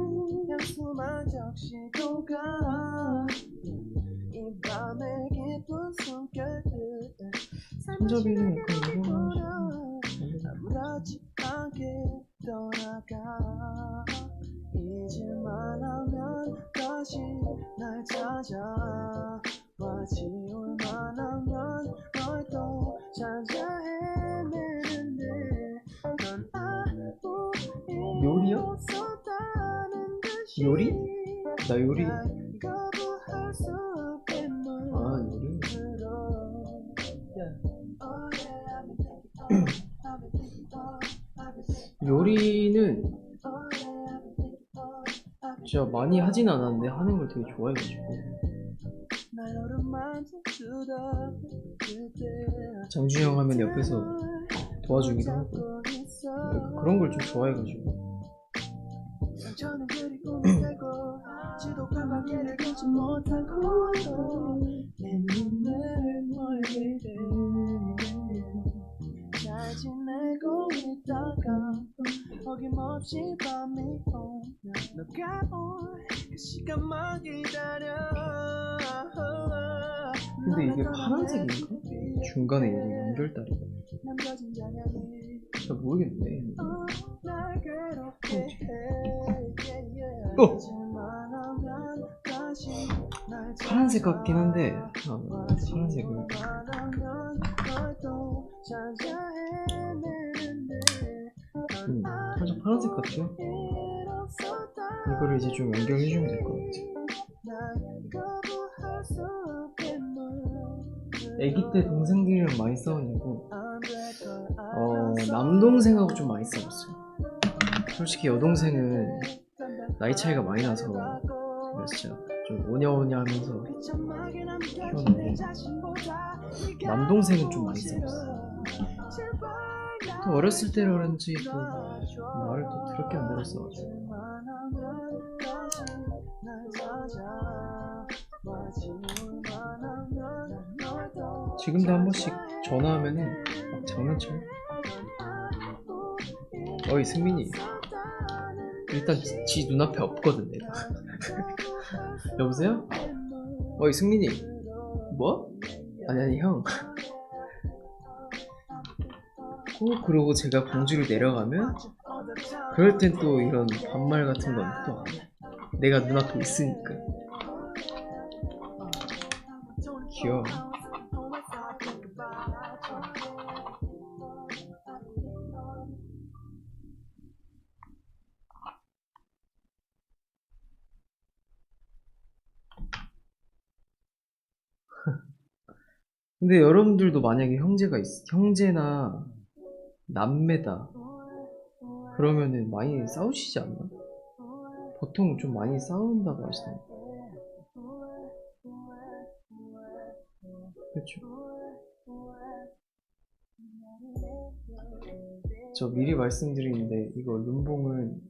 A: 향수만 적시고 가. 이 밤의 깊은 숨결들
B: 손잡이는 약간 이런
A: 아무렇지 않게 떠나가. 잊을만 하면 다시 날 찾아와. 지울만 하면 널 또 찾아 헤매는데 넌 아무 일
B: 요리야?
A: 없었다는 듯이
B: 요리? 나 요리.
A: 거부할 수 없게
B: 아, 요리. 요리는 진짜 많이 하진 않았는데 하는 걸 되게 좋아해가지고. 장준이 형 하면 옆에서 도와주기도 하고 그런 걸 좀 좋아해가지고.
A: 상처는 그리움이 되고 지독한 관계를 잊지 못하고 내 눈을 멀게 돼. 잘 지내고 있다가 어김없이 밤이 오면 너가 올 그 시간만 기다려.
B: 근데 이게 파란색인가? 중간에 여기 연결다리가
A: 남겨진 잔향이
B: 잘 모르겠네.
A: 날 괴롭게 해.
B: 어!
A: 잊을만 하면 다시 날
B: 파란색 같긴 한데 파란색을 살짝 파란색 같아요. 이거를 이제 좀 연결해주면 될 것 같아. 애기 때 동생들이랑 많이 싸우냐고. 남동생하고 좀 많이 싸웠어요. 솔직히 여동생은 나이 차이가 많이 나서 진짜 좀 오냐오냐 하면서 키웠는데 남동생은 좀 많이 싸웠어. 또 어렸을 때라 그런지 또 말을 또 더럽게 안 들었어가지고. 지금도 한 번씩 전화하면은 막 장난쳐요. 어이 승민이, 일단 지 눈앞에 없거든 내가. 여보세요? 어이 승민이, 뭐? 아니 형. 그러고 제가 광주를 내려가면 그럴 땐 또 이런 반말 같은 건 또 안 해. 내가 눈앞에 있으니까. 귀여워. 근데 여러분들도 만약에 형제나 남매다 그러면은 많이 싸우시지 않나? 보통 좀 많이 싸운다고 하시던데. 그렇죠. 저 미리 말씀드리는데 이거 룸봉은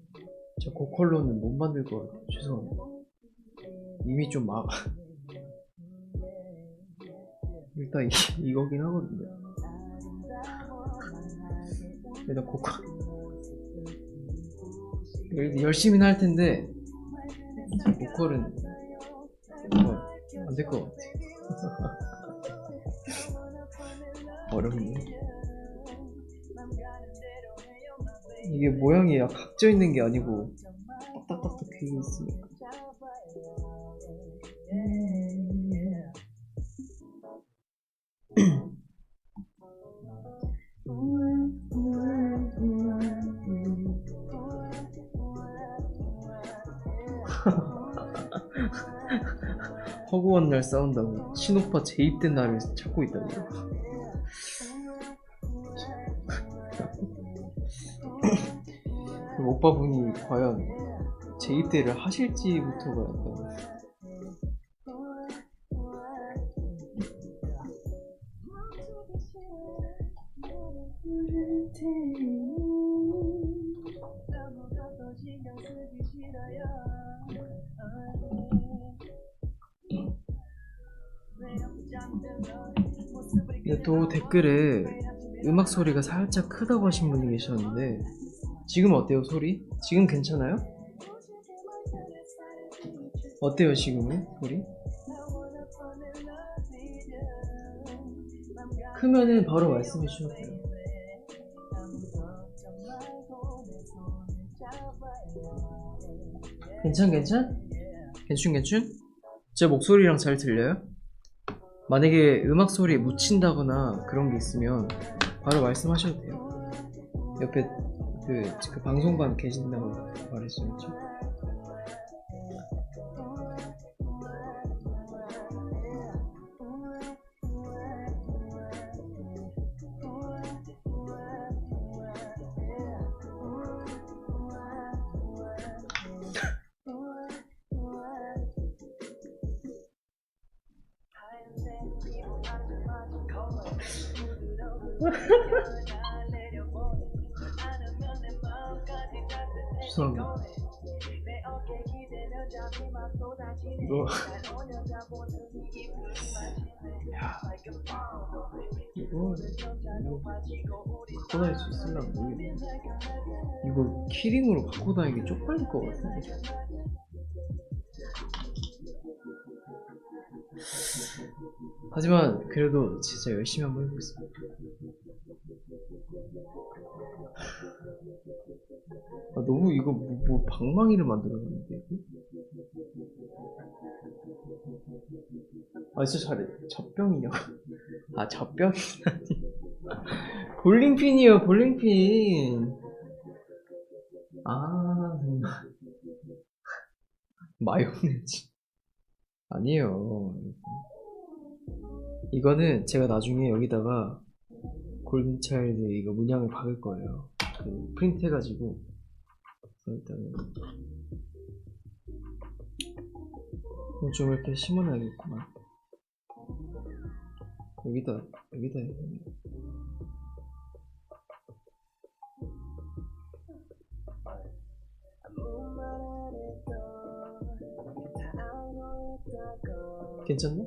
B: 저 고컬로는 못 만들 것 같아요. 죄송합니다. 이미 좀 일단 이거긴 하거든요. 일단 열심히는 할 텐데 보컬은 안 될 것 같아. 어렵네. 이게 모양이 각져 있는 게 아니고 딱딱딱딱 되어 있으니까. 서구원 날 싸운다고 친오빠 재입된 날을 찾고 있다고요. 오빠분이 과연 재입대를 하실지부터가 약간 근데 또 댓글에 음악 소리가 살짝 크다고 하신 분이 계셨는데 지금 어때요 소리? 지금 괜찮아요? 어때요 지금은 소리? 크면은 바로 말씀해 주셔도 돼요. 괜찮? 제 목소리랑 잘 들려요? 만약에 음악 소리에 묻힌다거나 그런 게 있으면 바로 말씀하셔도 돼요. 옆에 그 방송반 계신다고 말했었죠. 죄송합니다. 이거 갖고 다닐 수 있을라 모르겠네. 이거 키링으로 갖고 다니기 쪽팔릴 것 같은데. 하지만 그래도 진짜 열심히 한번 해보겠습니다. 아, 너무 이거 뭐 방망이를 만들어놨는데 이거? 아 진짜 잘해. 젖병이냐고. 아 젖병이라니. 볼링핀이요 볼링핀. 아 정말. 마요네즈 아니에요. 이거는 제가 나중에 여기다가 골든차일드 이거 문양을 박을 거예요. 그 프린트 해가지고 일단은 좀 이렇게 심어놔야겠구만. 여기다 해야 되네. 괜찮나?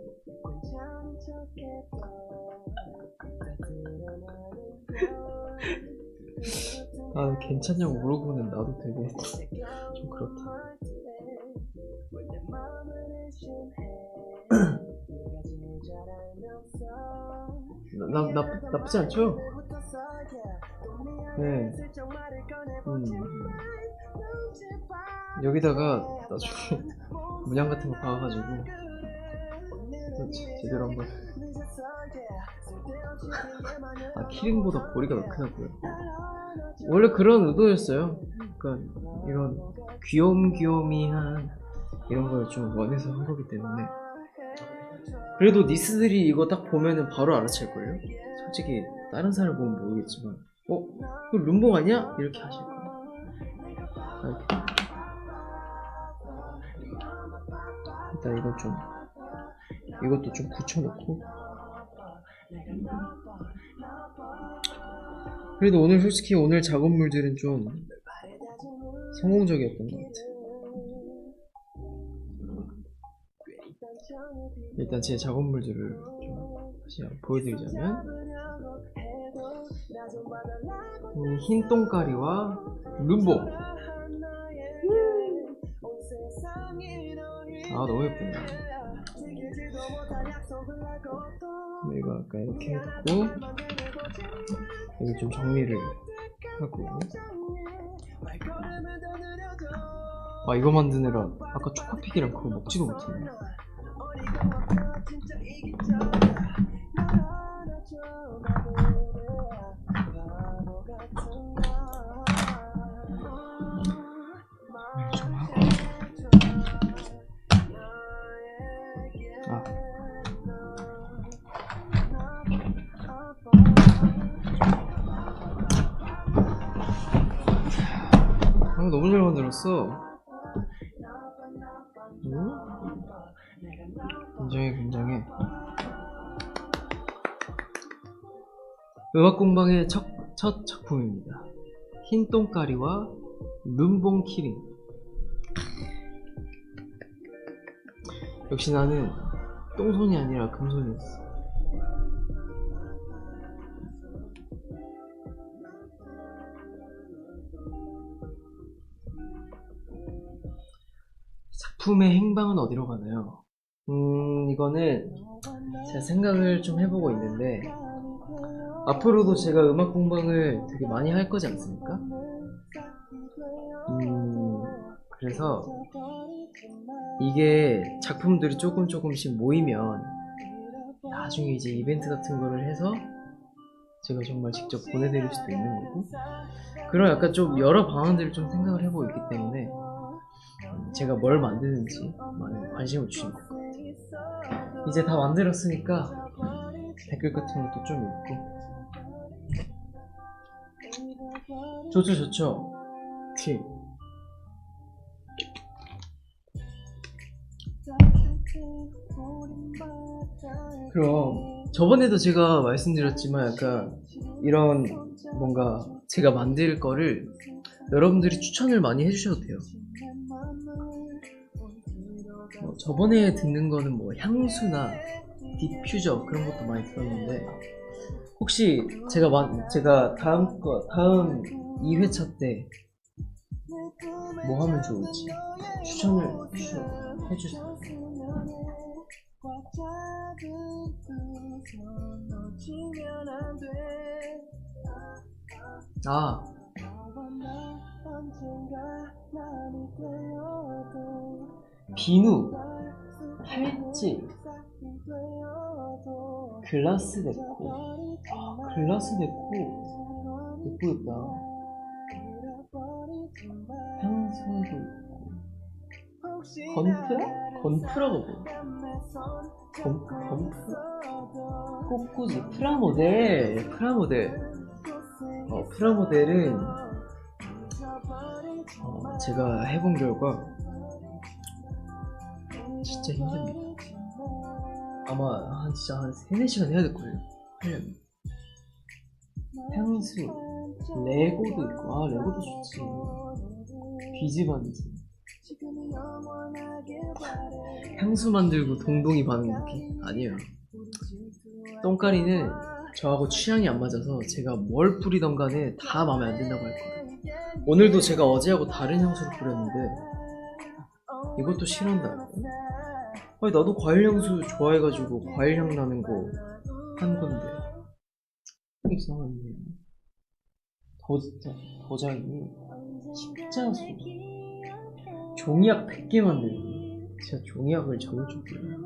B: 아 괜찮냐고 물어보는 나도 되게 좀 그렇다. 나쁘지 않죠? 네. 여기다가 나중에 문양 같은 거 박아가지고 제대로 한번. 아 키링보다 거리가 더 크다고요? 원래 그런 의도였어요. 그러니까 이런 귀염귀염이한 이런 걸 좀 원해서 한 거기 때문에. 그래도 니스들이 이거 딱 보면은 바로 알아챌걸요? 솔직히 다른 사람 보면 모르겠지만 이거 룸봉 아니야? 이렇게 하실 거예요. 이렇게. 일단 이것도 좀 굳혀놓고. 그래도 오늘 솔직히 오늘 작업물들은 좀 성공적이었던 것 같아요. 일단 제 작업물들을 좀 다시 보여드리자면 흰 똥가리와 룸봉. 아 너무 예쁘네. 이거 아까 이렇게 했고 여기 좀 정리를 하고. 아 이거 만드느라 아까 초코픽이랑 그거 먹지도 못했네. 좀 하고. 아 너무 잘 만들었어. 굉장해. 음악 공방의 첫 작품입니다. 흰 똥까리와 룸봉 키링. 역시 나는 똥손이 아니라 금손이었어. 작품의 행방은 어디로 가나요? 이거는 제가 생각을 좀 해보고 있는데, 앞으로도 제가 음악 공방을 되게 많이 할 거지 않습니까? 그래서 이게 작품들이 조금씩 모이면 나중에 이제 이벤트 같은 거를 해서 제가 정말 직접 보내드릴 수도 있는 거고, 그런 약간 좀 여러 방안들을 좀 생각을 해보고 있기 때문에 제가 뭘 만드는지 많이 관심을 주시면 될 것 같아요. 이제 다 만들었으니까 댓글 같은 것도 좀 읽고. 좋죠. 팀. 그럼 저번에도 제가 말씀드렸지만 약간 이런 뭔가 제가 만들 거를 여러분들이 추천을 많이 해주셔도 돼요. 저번에 듣는 거는 뭐 향수나 디퓨저 그런 것도 많이 들었는데, 혹시 제가 다음 2회차 때 뭐 하면 좋을지 추천을 해주세요. 비누, 팔찌, 글라스 데코. 글라스 데코 예쁘겠다. 향수도 있고. 건프라가 뭐야? 꽃꽂이. 프라모델. 프라모델은 제가 해본 결과 진짜 힘듭니다. 아마 진짜 한 3-4시간 해야 될걸요? 하려면. 향수, 레고도 있고. 레고도 좋지. 비즈 반지. 향수 만들고 동동이 바는 느낌? 아니에요. 똥까리는 저하고 취향이 안 맞아서 제가 뭘 뿌리던 간에 다 마음에 안 든다고 할 거예요. 오늘도 제가 어제하고 다른 향수를 뿌렸는데 이것도 싫어한다. 아니, 나도 과일 향수 좋아해가지고 과일 향 나는 거 한 건데 이상하네요. 도자기 십자수 종이약 100개 만들기. 제가 종이약을 적을 줄 몰라요.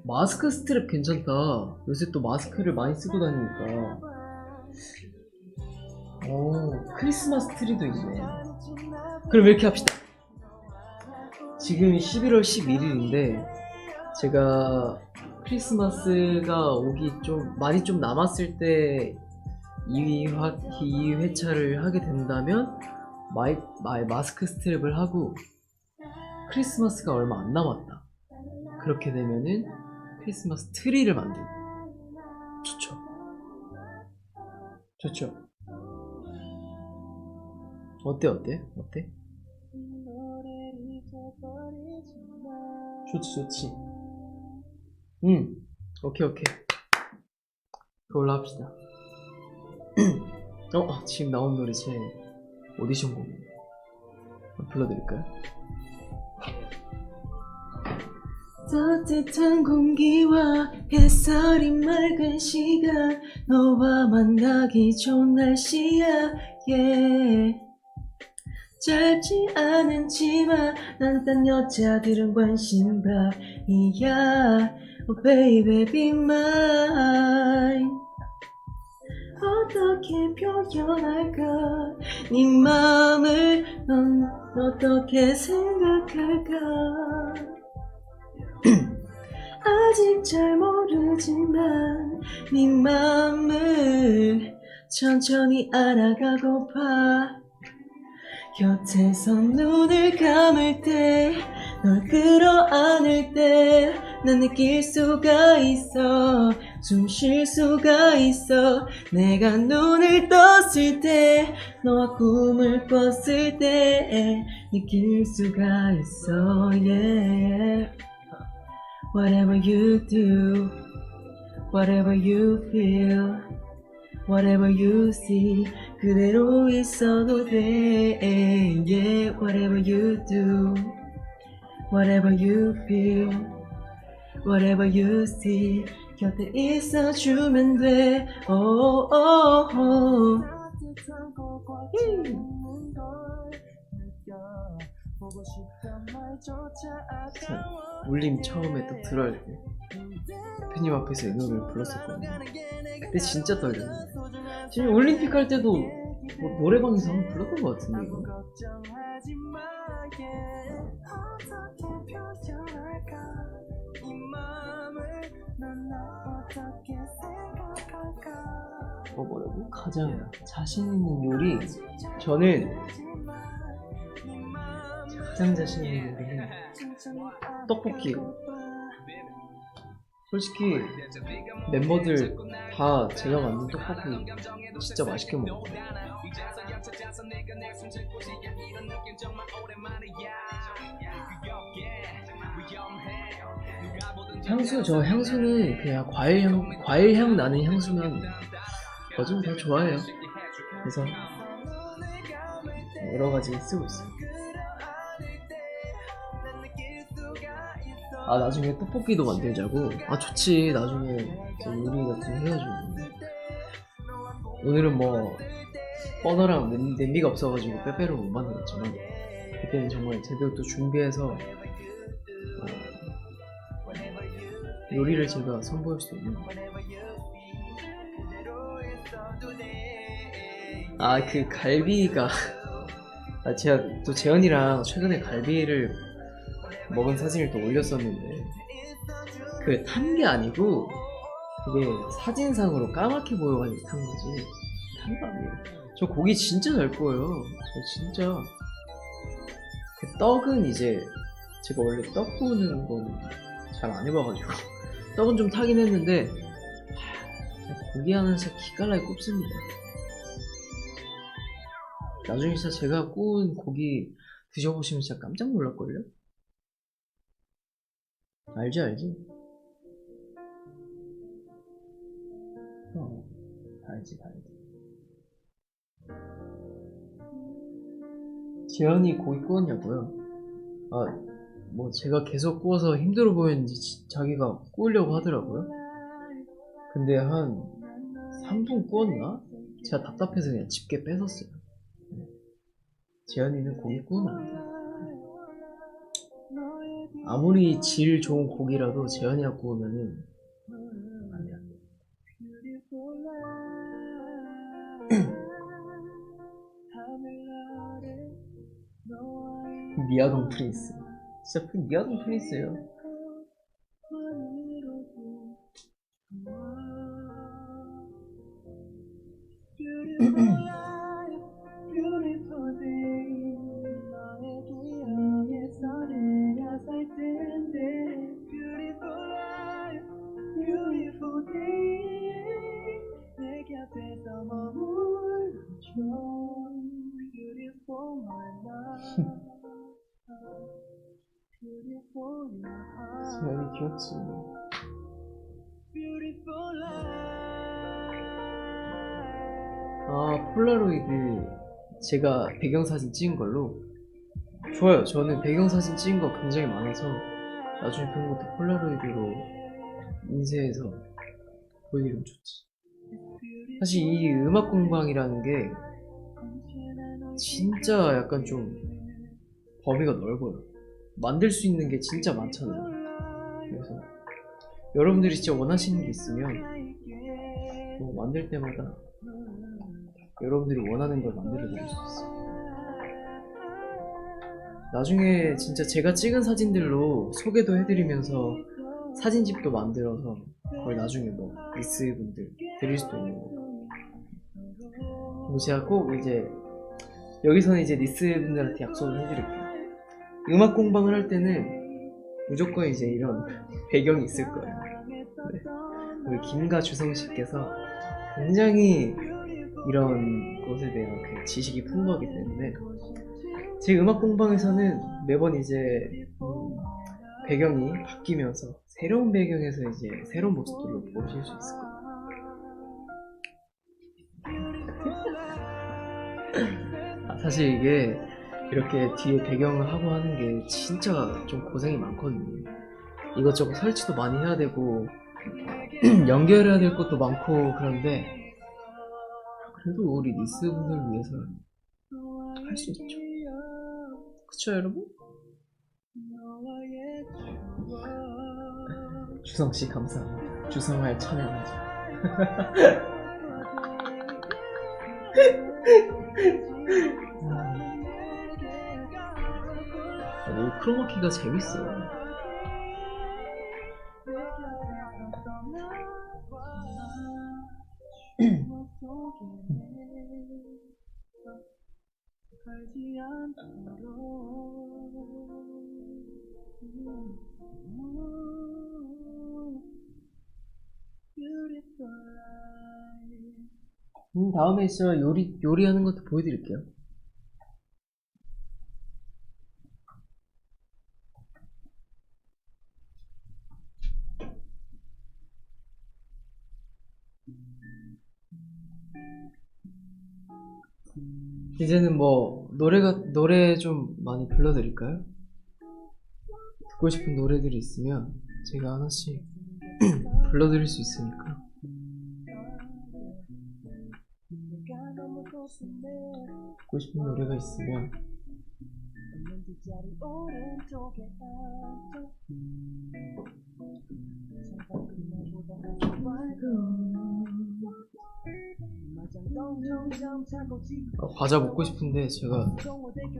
B: 마스크 스트랩 괜찮다. 요새 또 마스크를 많이 쓰고 다니니까. 크리스마스 트리도 있네. 그럼 이렇게 합시다. 지금 11월 11일인데 제가 크리스마스가 오기 많이 남았을 때 2회차를 하게 된다면 마스크 스트랩을 하고, 크리스마스가 얼마 안 남았다. 그렇게 되면은 크리스마스 트리를 만들고. 좋죠. 어때? 좋지. 오케이. 그걸로 합시다. 지금 나온 노래 제 오디션 곡입니다. 불러드릴까요? 따뜻한 공기와 햇살이 맑은 시간, 너와 만나기 좋은 날씨야. 짧지 않지만 난 딴 여자들은 관심 바이야. Oh baby be mine. 어떻게 표현할까? 네 마음을 넌 어떻게 생각할까? 아직 잘 모르지만 네 맘을 천천히 알아가고파. 곁에서 눈을 감을 때 널 끌어안을 때 난 느낄 수가 있어. 숨 쉴 수가 있어. 내가 눈을 떴을 때 너와 꿈을 꿨을 때 느낄 수가 있어. Yeah. Whatever you do, whatever you feel, whatever you see, 그대로 있어도 돼. Yeah. Whatever you do, whatever you feel, whatever you see, 곁에 있어주면 돼. Oh, oh, oh. 울림 처음에 딱 들어올 때 대표님 앞에서 이 노래를 불렀었거든요. 그때 진짜 떨렸는데 지금 올림픽 할 때도 뭐 노래방에서 한번 불렀던 것 같은데 이거. 뭐라고? 가장 자신 있는 요리? 저는 가장 자신 있는 요리는 떡볶이에요. 솔직히 멤버들 다 제가 만든 떡볶이 진짜 맛있게 먹어요. 향수, 저 향수는 그냥 과일향 나는 향수면 뭐좀 다 좋아해요. 그래서 여러 가지 쓰고 있어요. 아, 나중에 떡볶이도 만들자고? 아, 좋지. 나중에 요리 같은 거 해가지고. 오늘은 뭐 버너랑 냄비가 없어가지고 빼빼로 못 만들었지만 그때는 정말 제대로 또 준비해서 요리를 제가 선보일 수 있는. 아, 그 갈비가 제가 또 재현이랑 최근에 갈비를 먹은 사진을 또 올렸었는데 그 탄 게 아니고 그게 사진상으로 까맣게 보여가지고 탄 거지. 탄 거 아니에요. 저 고기 진짜 잘 구워요. 저 진짜. 그 떡은 이제 제가 원래 떡 구우는 건 잘 안 해봐가지고 떡은 좀 타긴 했는데 고기 하나 진짜 기깔나게 굽습니다. 나중에 진짜 제가 구운 고기 드셔보시면 진짜 깜짝 놀랄걸요? 알지? 알지? 알지. 재현이 고기 구웠냐고요? 아, 뭐 제가 계속 구워서 힘들어 보였는지 자기가 구우려고 하더라고요. 근데 한 3분 구웠나? 제가 답답해서 그냥 집게 뺏었어요. 재현이는 고기 구우면 안 돼요. 아무리 질 좋은 고기라도 재현이가 구우면은 안 돼요. 미아동 프린스. 진짜 미아동 프린스예요. 재현이 귀엽지. 아, 폴라로이드 제가 배경사진 찍은 걸로 좋아요. 저는 배경사진 찍은 거 굉장히 많아서 나중에 그런 것도 폴라로이드로 인쇄해서 보여드리면 좋지. 사실 이 음악 공방이라는 게 진짜 약간 좀 범위가 넓어요. 만들 수 있는 게 진짜 많잖아요. 그래서 여러분들이 진짜 원하시는 게 있으면 뭐 만들 때마다 여러분들이 원하는 걸 만들어 드릴 수 있어요. 나중에 진짜 제가 찍은 사진들로 소개도 해드리면서 사진집도 만들어서 그걸 나중에 뭐 리스분들 드릴 수도 있는 거고. 뭐 제가 꼭 이제 여기서는 이제 리스분들한테 약속을 해드릴게요. 음악 공방을 할 때는 무조건 이제 이런 배경이 있을 거예요. 네. 우리 김과 주성 씨께서 굉장히 이런 것에 대한 그 지식이 풍부하기 때문에 제 음악 공방에서는 매번 이제 배경이 바뀌면서 새로운 배경에서 이제 새로운 모습들을 보실 수 있을 거예요. 사실 이게 이렇게 뒤에 배경을 하고 하는 게 진짜 좀 고생이 많거든요. 이것저것 설치도 많이 해야 되고 연결해야 될 것도 많고 그런데 그래도 우리 니스분들을 위해서 할 수 있죠. 그쵸 여러분? 주성씨 감사합니다. 주성을 찬양하죠. 이 크로마키가 재밌어요. 다음에 진짜 요리하는 것도 보여드릴게요. 이제는 뭐 노래 좀 많이 불러드릴까요? 듣고 싶은 노래들이 있으면 제가 하나씩 불러드릴 수 있으니까. 듣고 싶은 노래가 있으면 과자 먹고 싶은데 제가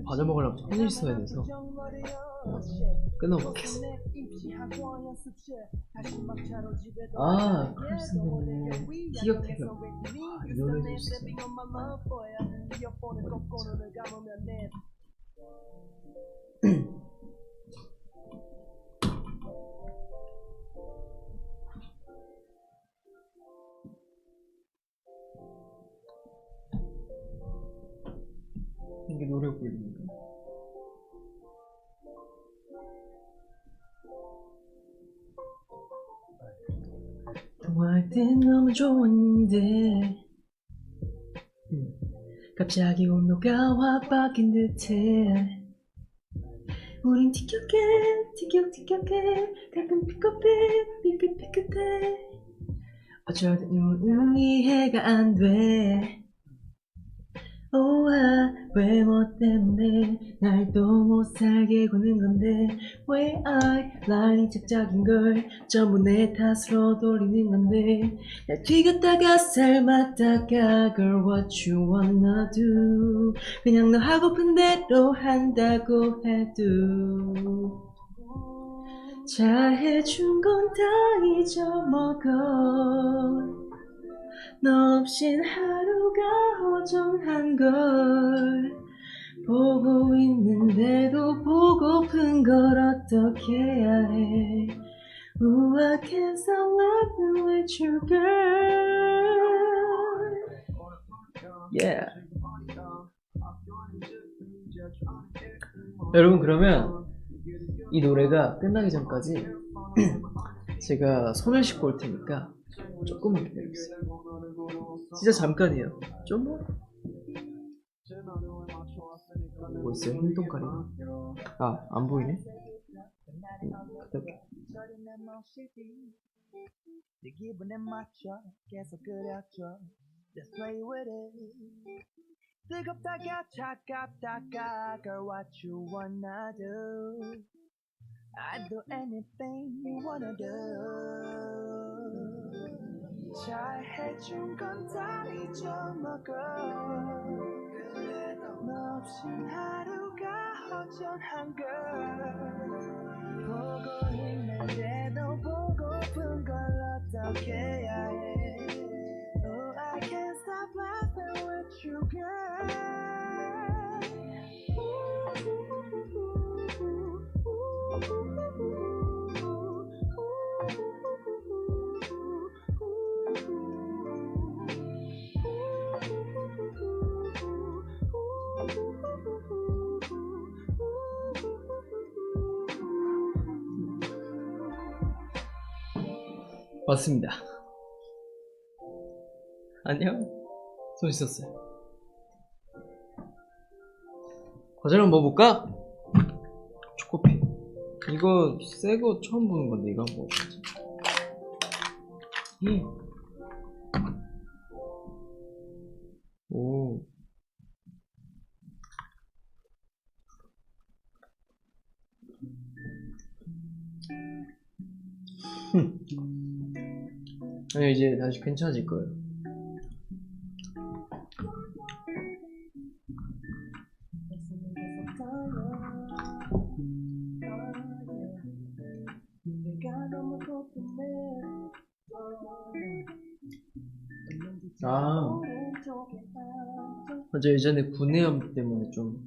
B: 과자 먹으려면 손을 써야 돼서 끊어먹겠어. 아, 크리스네 티격태격. 이 노래도 진짜 이게 노래 부르는 거. 통화할 땐 너무 좋았는데 갑자기 온도가 확 바뀐 듯해. 우린 티격해 가끔 삐끗해 어쩔 때는 이해가 안 돼. 외모 때문에 날 또 못 살게 구는 건데 왜 라인이 착착인 걸 전부 내 탓으로 돌리는 건데 날 튀겼다가 삶았다가 Girl what you wanna do 그냥 너 하고픈 대로 한다고 해도 잘해준 건 다 잊어먹어. 너 없인 하루가 허전한 걸 보고 있는데도 보고픈 걸 어떻게 해야 해. Ooh, I can't stop loving with you, girl. Yeah. 여러분 그러면 이 노래가 끝나기 전까지 제가 손을 씻고 올 테니까 조금만 기다려주세요. 진짜 잠깐이에요. 좀 뭐 있어요? 흰똥가리. 아, 안 보이네?
A: 뜨겁다가 차갑다가 girl what you wanna do I'd do anything you wanna do 잘해준 건 다 잊어먹어 너 없인 하루가 허전한 걸 보고 있는데도
B: 맞습니다. 안녕. 손 씻었어요. 과자를 한번 먹어볼까? 초코피. 이거 새거 처음 보는 건데 이거 한번 먹어보자. 오. 아니 이제 다시 괜찮아질 거예요. 아, 맞아. 예전에 구내염 때문에 좀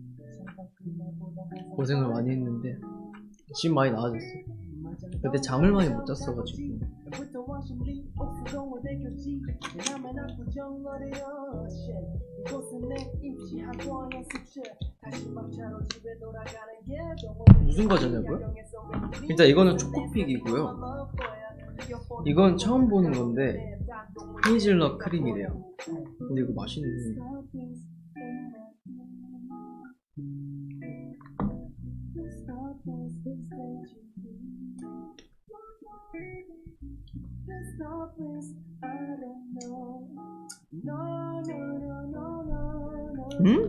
B: 고생을 많이 했는데 지금 많이 나아졌어요. 그때 잠을 많이 못 잤어가지고. 무슨 과자냐고요? 일단 이거는 초코픽이고요. 이건 처음 보는 건데 헤이즐넛 크림이래요. 근데 이거 맛있네. 응?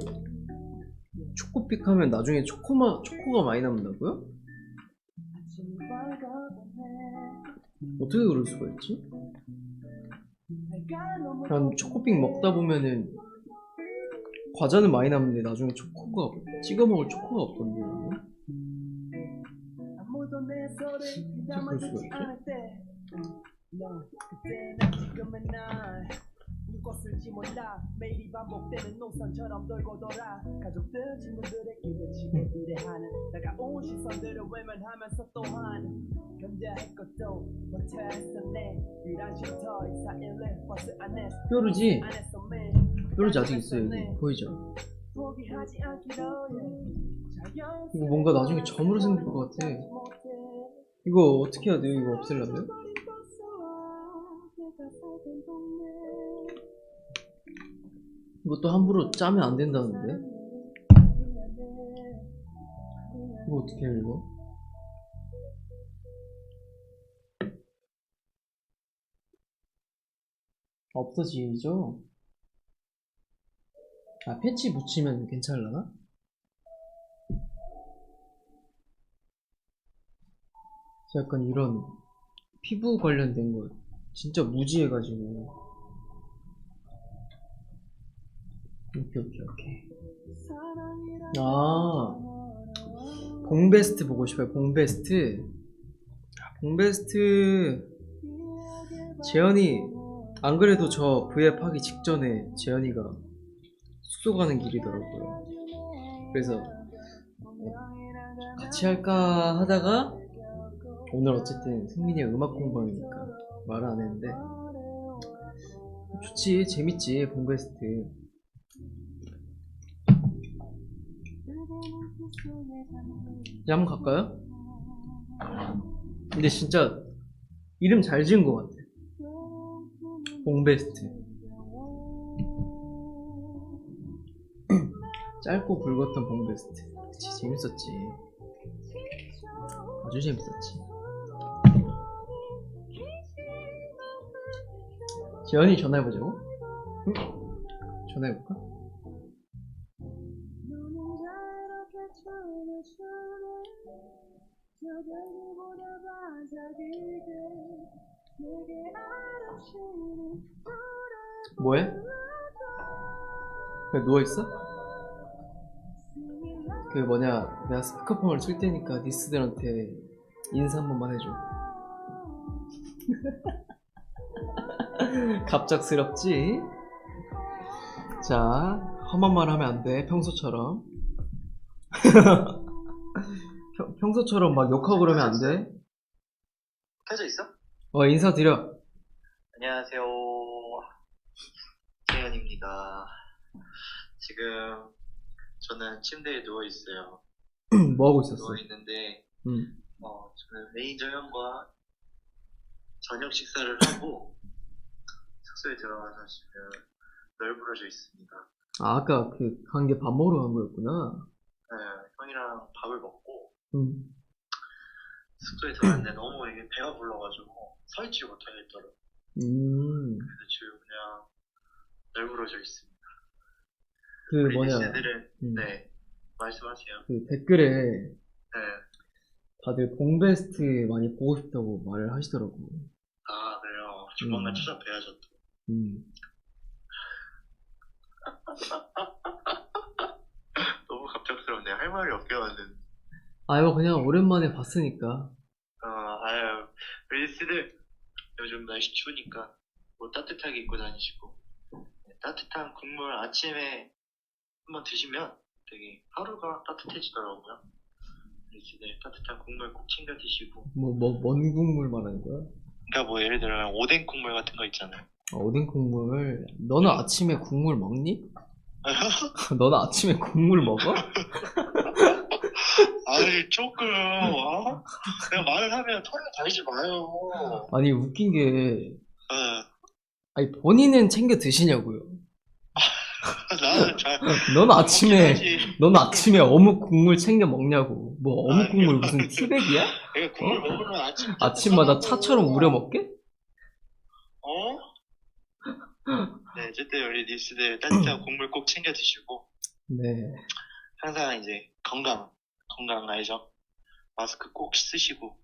B: 초코픽 하면 나중에 초코가 많이 남는다고요? 어떻게 그럴 수가 있지? 난 초코픽 먹다 보면은 과자는 많이 남는데 나중에 찍어 먹을 초코가 없던데요. 어떻게 그럴 수가 있지?
A: 무엇을지 몰라 매일이 반복되는 노선처럼 돌고 돌아 가족들 친구들의 기대치에 의뢰하는 다가온 시선들을 외면하면서 또한 견뎌할 것도 못했었네 이런 쉼터 이상 일래 버스 안에서
B: 뾰루지 아직 있어요. 여기 보이죠?
A: 포기하지 않기로
B: 이거 뭔가 나중에 점으로 생길 것 같아. 이거 어떻게 해야 돼요? 이거 없애려면? 이것도 함부로 짜면 안 된다는데? 이거 어떻게 해요, 이거? 없어지죠? 아, 패치 붙이면 괜찮을라나? 약간 이런 피부 관련된 거 진짜 무지해가지고. 오케이. 아, 봉베스트 보고 싶어요. 봉베스트. 재현이, 안 그래도 저 V앱 하기 직전에 재현이가 숙소 가는 길이더라고요. 그래서 같이 할까 하다가 오늘 어쨌든 승민이 형 음악 공부하니까 말을 안 했는데 좋지, 재밌지. 봉베스트 이제 한번 갈까요? 근데 진짜 이름 잘 지은 것 같아. 봉베스트. 짧고 굵었던 봉베스트. 그치, 재밌었지. 아주 재밌었지. 재현이 전화해보자고? 응? 전화해볼까? 뭐해? 그냥 누워있어? 그 뭐냐, 내가 스피커폰을 쓸 테니까 니스들한테 인사 한 번만 해줘. 갑작스럽지? 자, 험한 말 하면 안 돼. 평소처럼. 평소처럼 막 욕하고 그러면 안 돼.
C: 켜져 있어?
B: 인사드려.
C: 안녕하세요. 태현입니다. 지금 저는 침대에 누워 있어요.
B: 뭐 하고 있었어?
C: 누워 있는데 저는 매니저 형과 저녁 식사를 하고 숙소에 들어가서 지금 널브러져 있습니다.
B: 아, 아까 그 간 게 밥 먹으러 간 거였구나.
C: 네, 형이랑 밥을 먹고
B: 음.
C: 숙소에 들어갔는데 너무 이게 배가 불러가지고 서 있지 못하겠더라고요. 그래서 지금 그냥 널브러져 있습니다.
B: 그
C: 우리
B: 뭐냐,
C: 리스너들은 네, 말씀하세요.
B: 그 댓글에
C: 네.
B: 다들 봉베스트 많이 보고 싶다고 말을 하시더라고.
C: 아, 그래요. 조만간 찾아뵈야죠 또. 너무 갑작스럽네요. 할 말이 없게 만든.
B: 아, 이거 그냥 오랜만에 봤으니까.
C: 아유, 리스들 요즘 날씨 추우니까 뭐 따뜻하게 입고 다니시고 네, 따뜻한 국물 아침에 한번 드시면 되게 하루가 따뜻해지더라고요. 리스들 따뜻한 국물 꼭 챙겨 드시고.
B: 뭔 국물 말하는 거야?
C: 그러니까 뭐 예를 들면 오뎅 국물 같은 거 있잖아요.
B: 오뎅 국물. 너는 아침에 국물 먹니? 너는 아침에 국물 먹어?
C: 아니 조금 내가 말을 하면 털을 달지 마요.
B: 아니, 웃긴 게,
C: 응.
B: 아니, 본인은 챙겨 드시냐고요.
C: 나는 잘
B: 넌 아침에,
C: 먹긴 하지.
B: 넌 아침에 어묵 국물 챙겨 먹냐고. 뭐, 어묵 국물 무슨 티백이야?
C: 내가 국물 먹으면
B: 아침마다 차처럼 우려 먹게?
C: 네, 어쨌든 우리 니스들 따뜻한 국물 꼭 챙겨 드시고
B: 네.
C: 항상 이제 건강 알죠? 마스크 꼭 쓰시고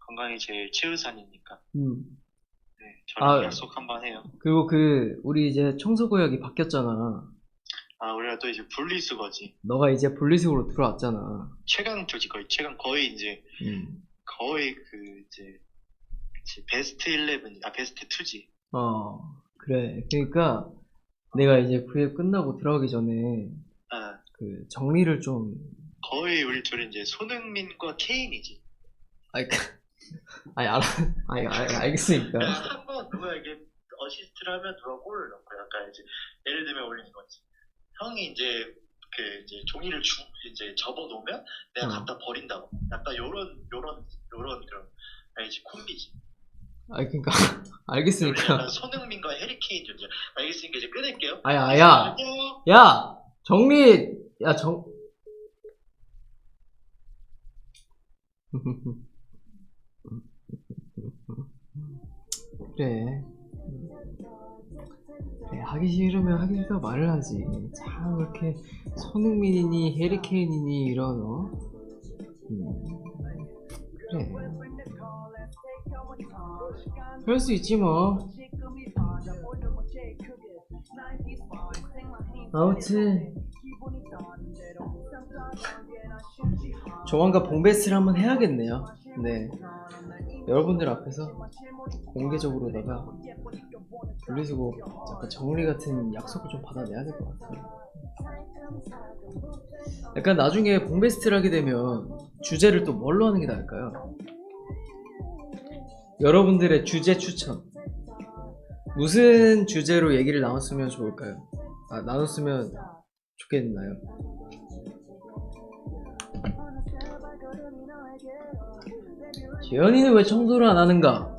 C: 건강이 제일 최우선이니까. 네, 저랑 약속 한번 해요.
B: 그리고 우리 이제 청소구역이 바뀌었잖아.
C: 아, 우리가 또 이제 분리수거지.
B: 너가 이제 분리수거로 들어왔잖아.
C: 최강 조직 거의 이제 거의 그 이제 베스트 11, 베스트 2지.
B: 그래. 그러니까 내가 이제 V앱 끝나고 들어가기 전에 그 정리를 좀.
C: 거의 우리 둘이 이제 손흥민과 케인이지.
B: 알겠으니까.
C: 한번 누가 이게 어시스트를 하면 누가 골을 넣고 약간 이제 예를 들면 올리는 거지. 형이 이제 그 이제 종이를 이제 접어 놓으면 내가 갖다 버린다고. 약간 요런 그런 알지? 콤비지.
B: 그러니까 알겠으니까.
C: 약간 손흥민과 해리케인 존재. 알겠으니까 이제 끊을게요.
B: 야, 정리. 그래, 하기 싫으면 하기 싫다고 말을 하지. 참 이렇게 손흥민이니 해리케인이니 이런 그래, 그럴 수 있지 뭐. 아무튼 조만간 봉베스트를 한번 해야겠네요. 네, 여러분들 앞에서 공개적으로다가 분리수거 약간 정리 같은 약속을 좀 받아내야 될 것 같아요. 약간 나중에 봉베스트를 하게 되면 주제를 또 뭘로 하는 게 나을까요? 여러분들의 주제 추천, 무슨 주제로 얘기를 나눴으면 좋을까요? 나눴으면 좋겠나요? 재현이는 왜 청소를 안 하는가?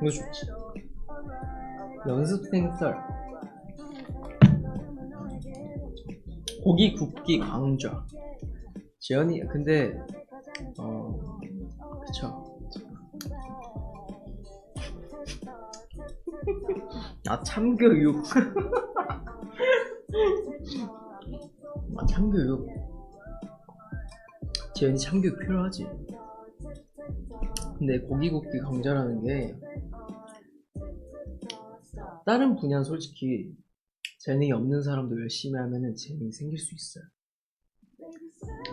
B: 이거 좋지. 연습생 썰, 고기 굽기 강좌. 재현이 근데 그쵸. 참교육. 참교육. 재현이 참교육 필요하지. 근데 고기 굽기 강좌라는 게 다른 분야는 솔직히 재능이 없는 사람도 열심히 하면은 재능이 생길 수 있어요.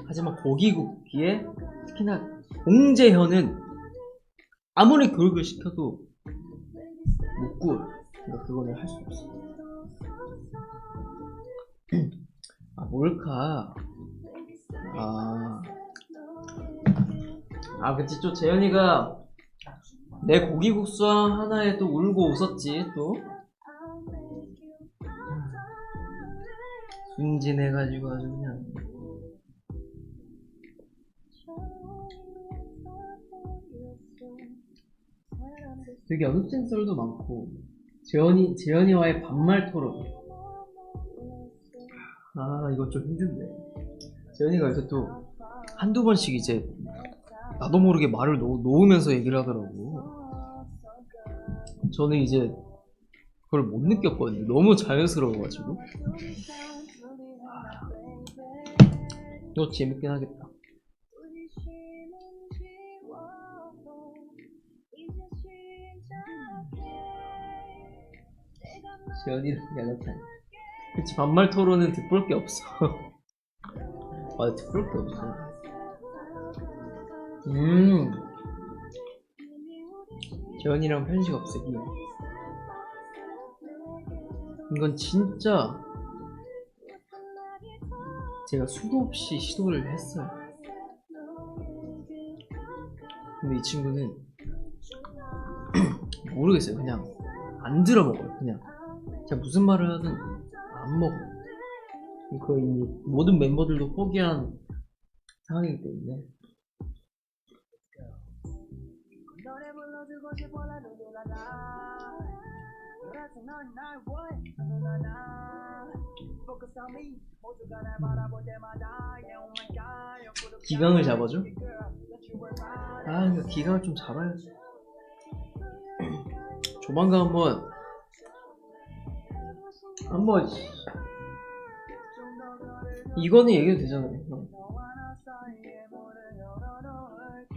B: 하지만 고기 굽기에 특히나 공재현은 아무리 교육을 시켜도 못 구워요. 그러니까 그거는 할 수 없어. 몰카. 그치. 또 재현이가 내 고기국수 하나에 또 울고 웃었지. 또 순진해가지고 아주 그냥. 되게 연습생 썰도 많고 재현이와의 반말 토론. 아 이거 좀 힘든데. 재현이가 요새 또 한두 번씩 이제 나도 모르게 말을 놓으면서 얘기를 하더라고. 저는 이제 그걸 못 느꼈거든요. 너무 자연스러워가지고. 이거 재밌긴 하겠다. 재현이랑 야자찬. 그치, 반말 토론은 득볼 게 없어. 맞아, 득볼 게 없어. 재현이랑 편식 없애기. 이건 진짜 제가 수도 없이 시도를 했어요. 근데 이 친구는 모르겠어요. 그냥 안 들어먹어요. 그냥 제가 무슨 말을 하든 안 먹어요. 거의 모든 멤버들도 포기한 상황이기 때문에. 기강을 잡아줘? 아, 그러니까 기강을 좀 잡아야지. 조만간 한번 이거는 얘기해도 되잖아요.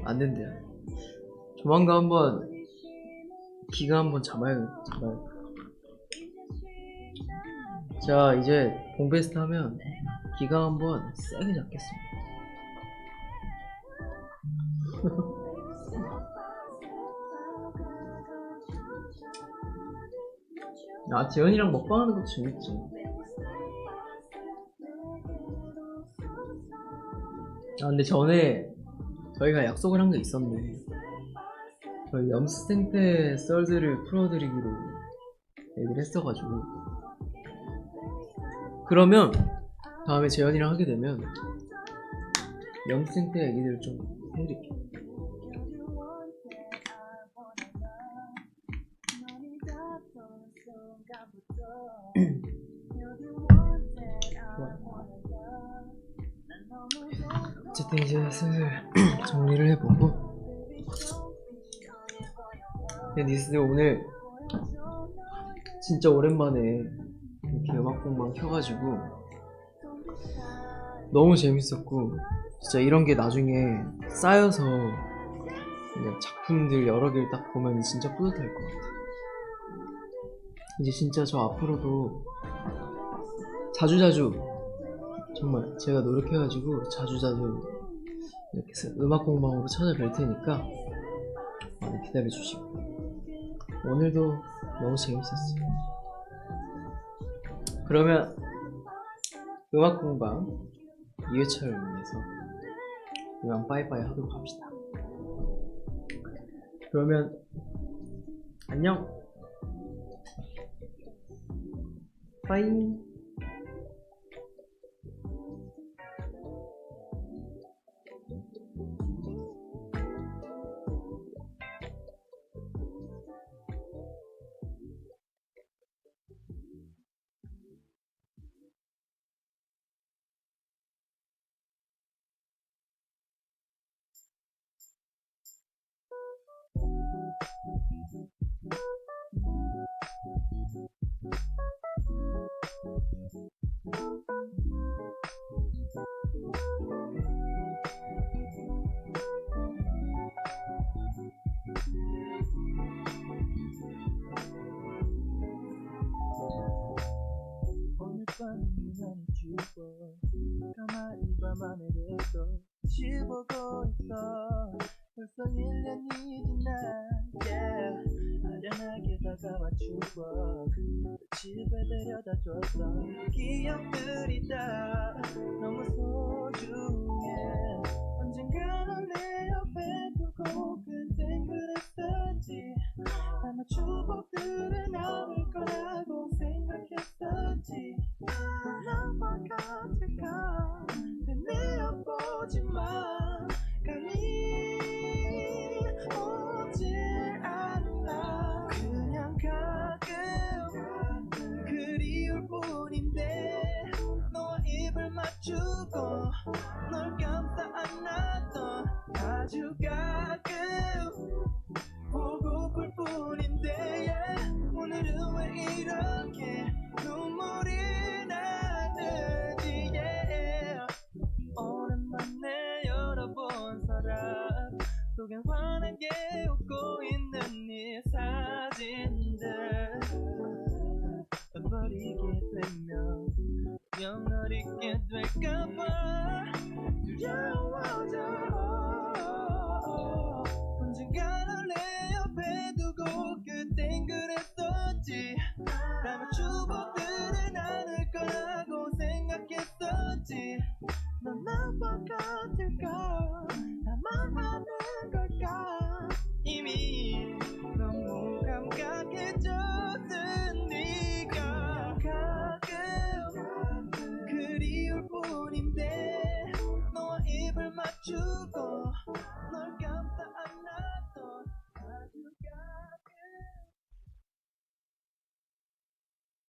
B: 안 된대요. 조만간 한번 기가 한번 잡아요. 자, 이제 봉베스트 하면 기가 한번 세게 잡겠습니다. 아, 재현이랑 먹방하는 것도 재밌지. 아, 근데 전에 저희가 약속을 한 게 있었는데, 저희 연습생 때 썰들을 풀어드리기로 얘기를 했어가지고, 그러면 다음에 재현이랑 하게 되면 연습생 때 얘기들을 좀 해드릴게요. 어쨌든 이제 슬슬 정리를 해보고. 니스들 오늘 진짜 오랜만에 이렇게 음악공방 켜가지고 너무 재밌었고, 진짜 이런 게 나중에 쌓여서 그냥 작품들 여러 개를 딱 보면 진짜 뿌듯할 것 같아요. 이제 진짜 저 앞으로도 자주자주 정말 제가 노력해가지고 자주자주 이렇게 음악 공방으로 찾아뵐 테니까 많이 기다려주시고. 오늘도 너무 재밌었어요. 그러면 음악 공방 2회차를 위해서 이만 빠이빠이 하도록 합시다. 그러면 안녕. 빠이.
A: 오늘 밤은 유난히 추워. 가만히 밤하늘을 또 지보고 있어. 벌써 1년이 지나. Yeah. 아련하게 다가와 추억. 집에 데려다 줬던 기억들이 다 너무 소중해. 언젠가는 내 옆에 두고 그땐 그랬었지. 아마 추억들은 남을 거라고 생각했었지. 나와 같을까 되뇌어보지만 감이 오질 않아. 아주 가끔 보고플 뿐인데 yeah. 오늘은 왜 이렇게 눈물이 나는지 yeah. 오랜만에 열어본 서랍 속엔 환하게 웃고 있는 네 사진들 버리게 되면 영어리게 될까봐 두려워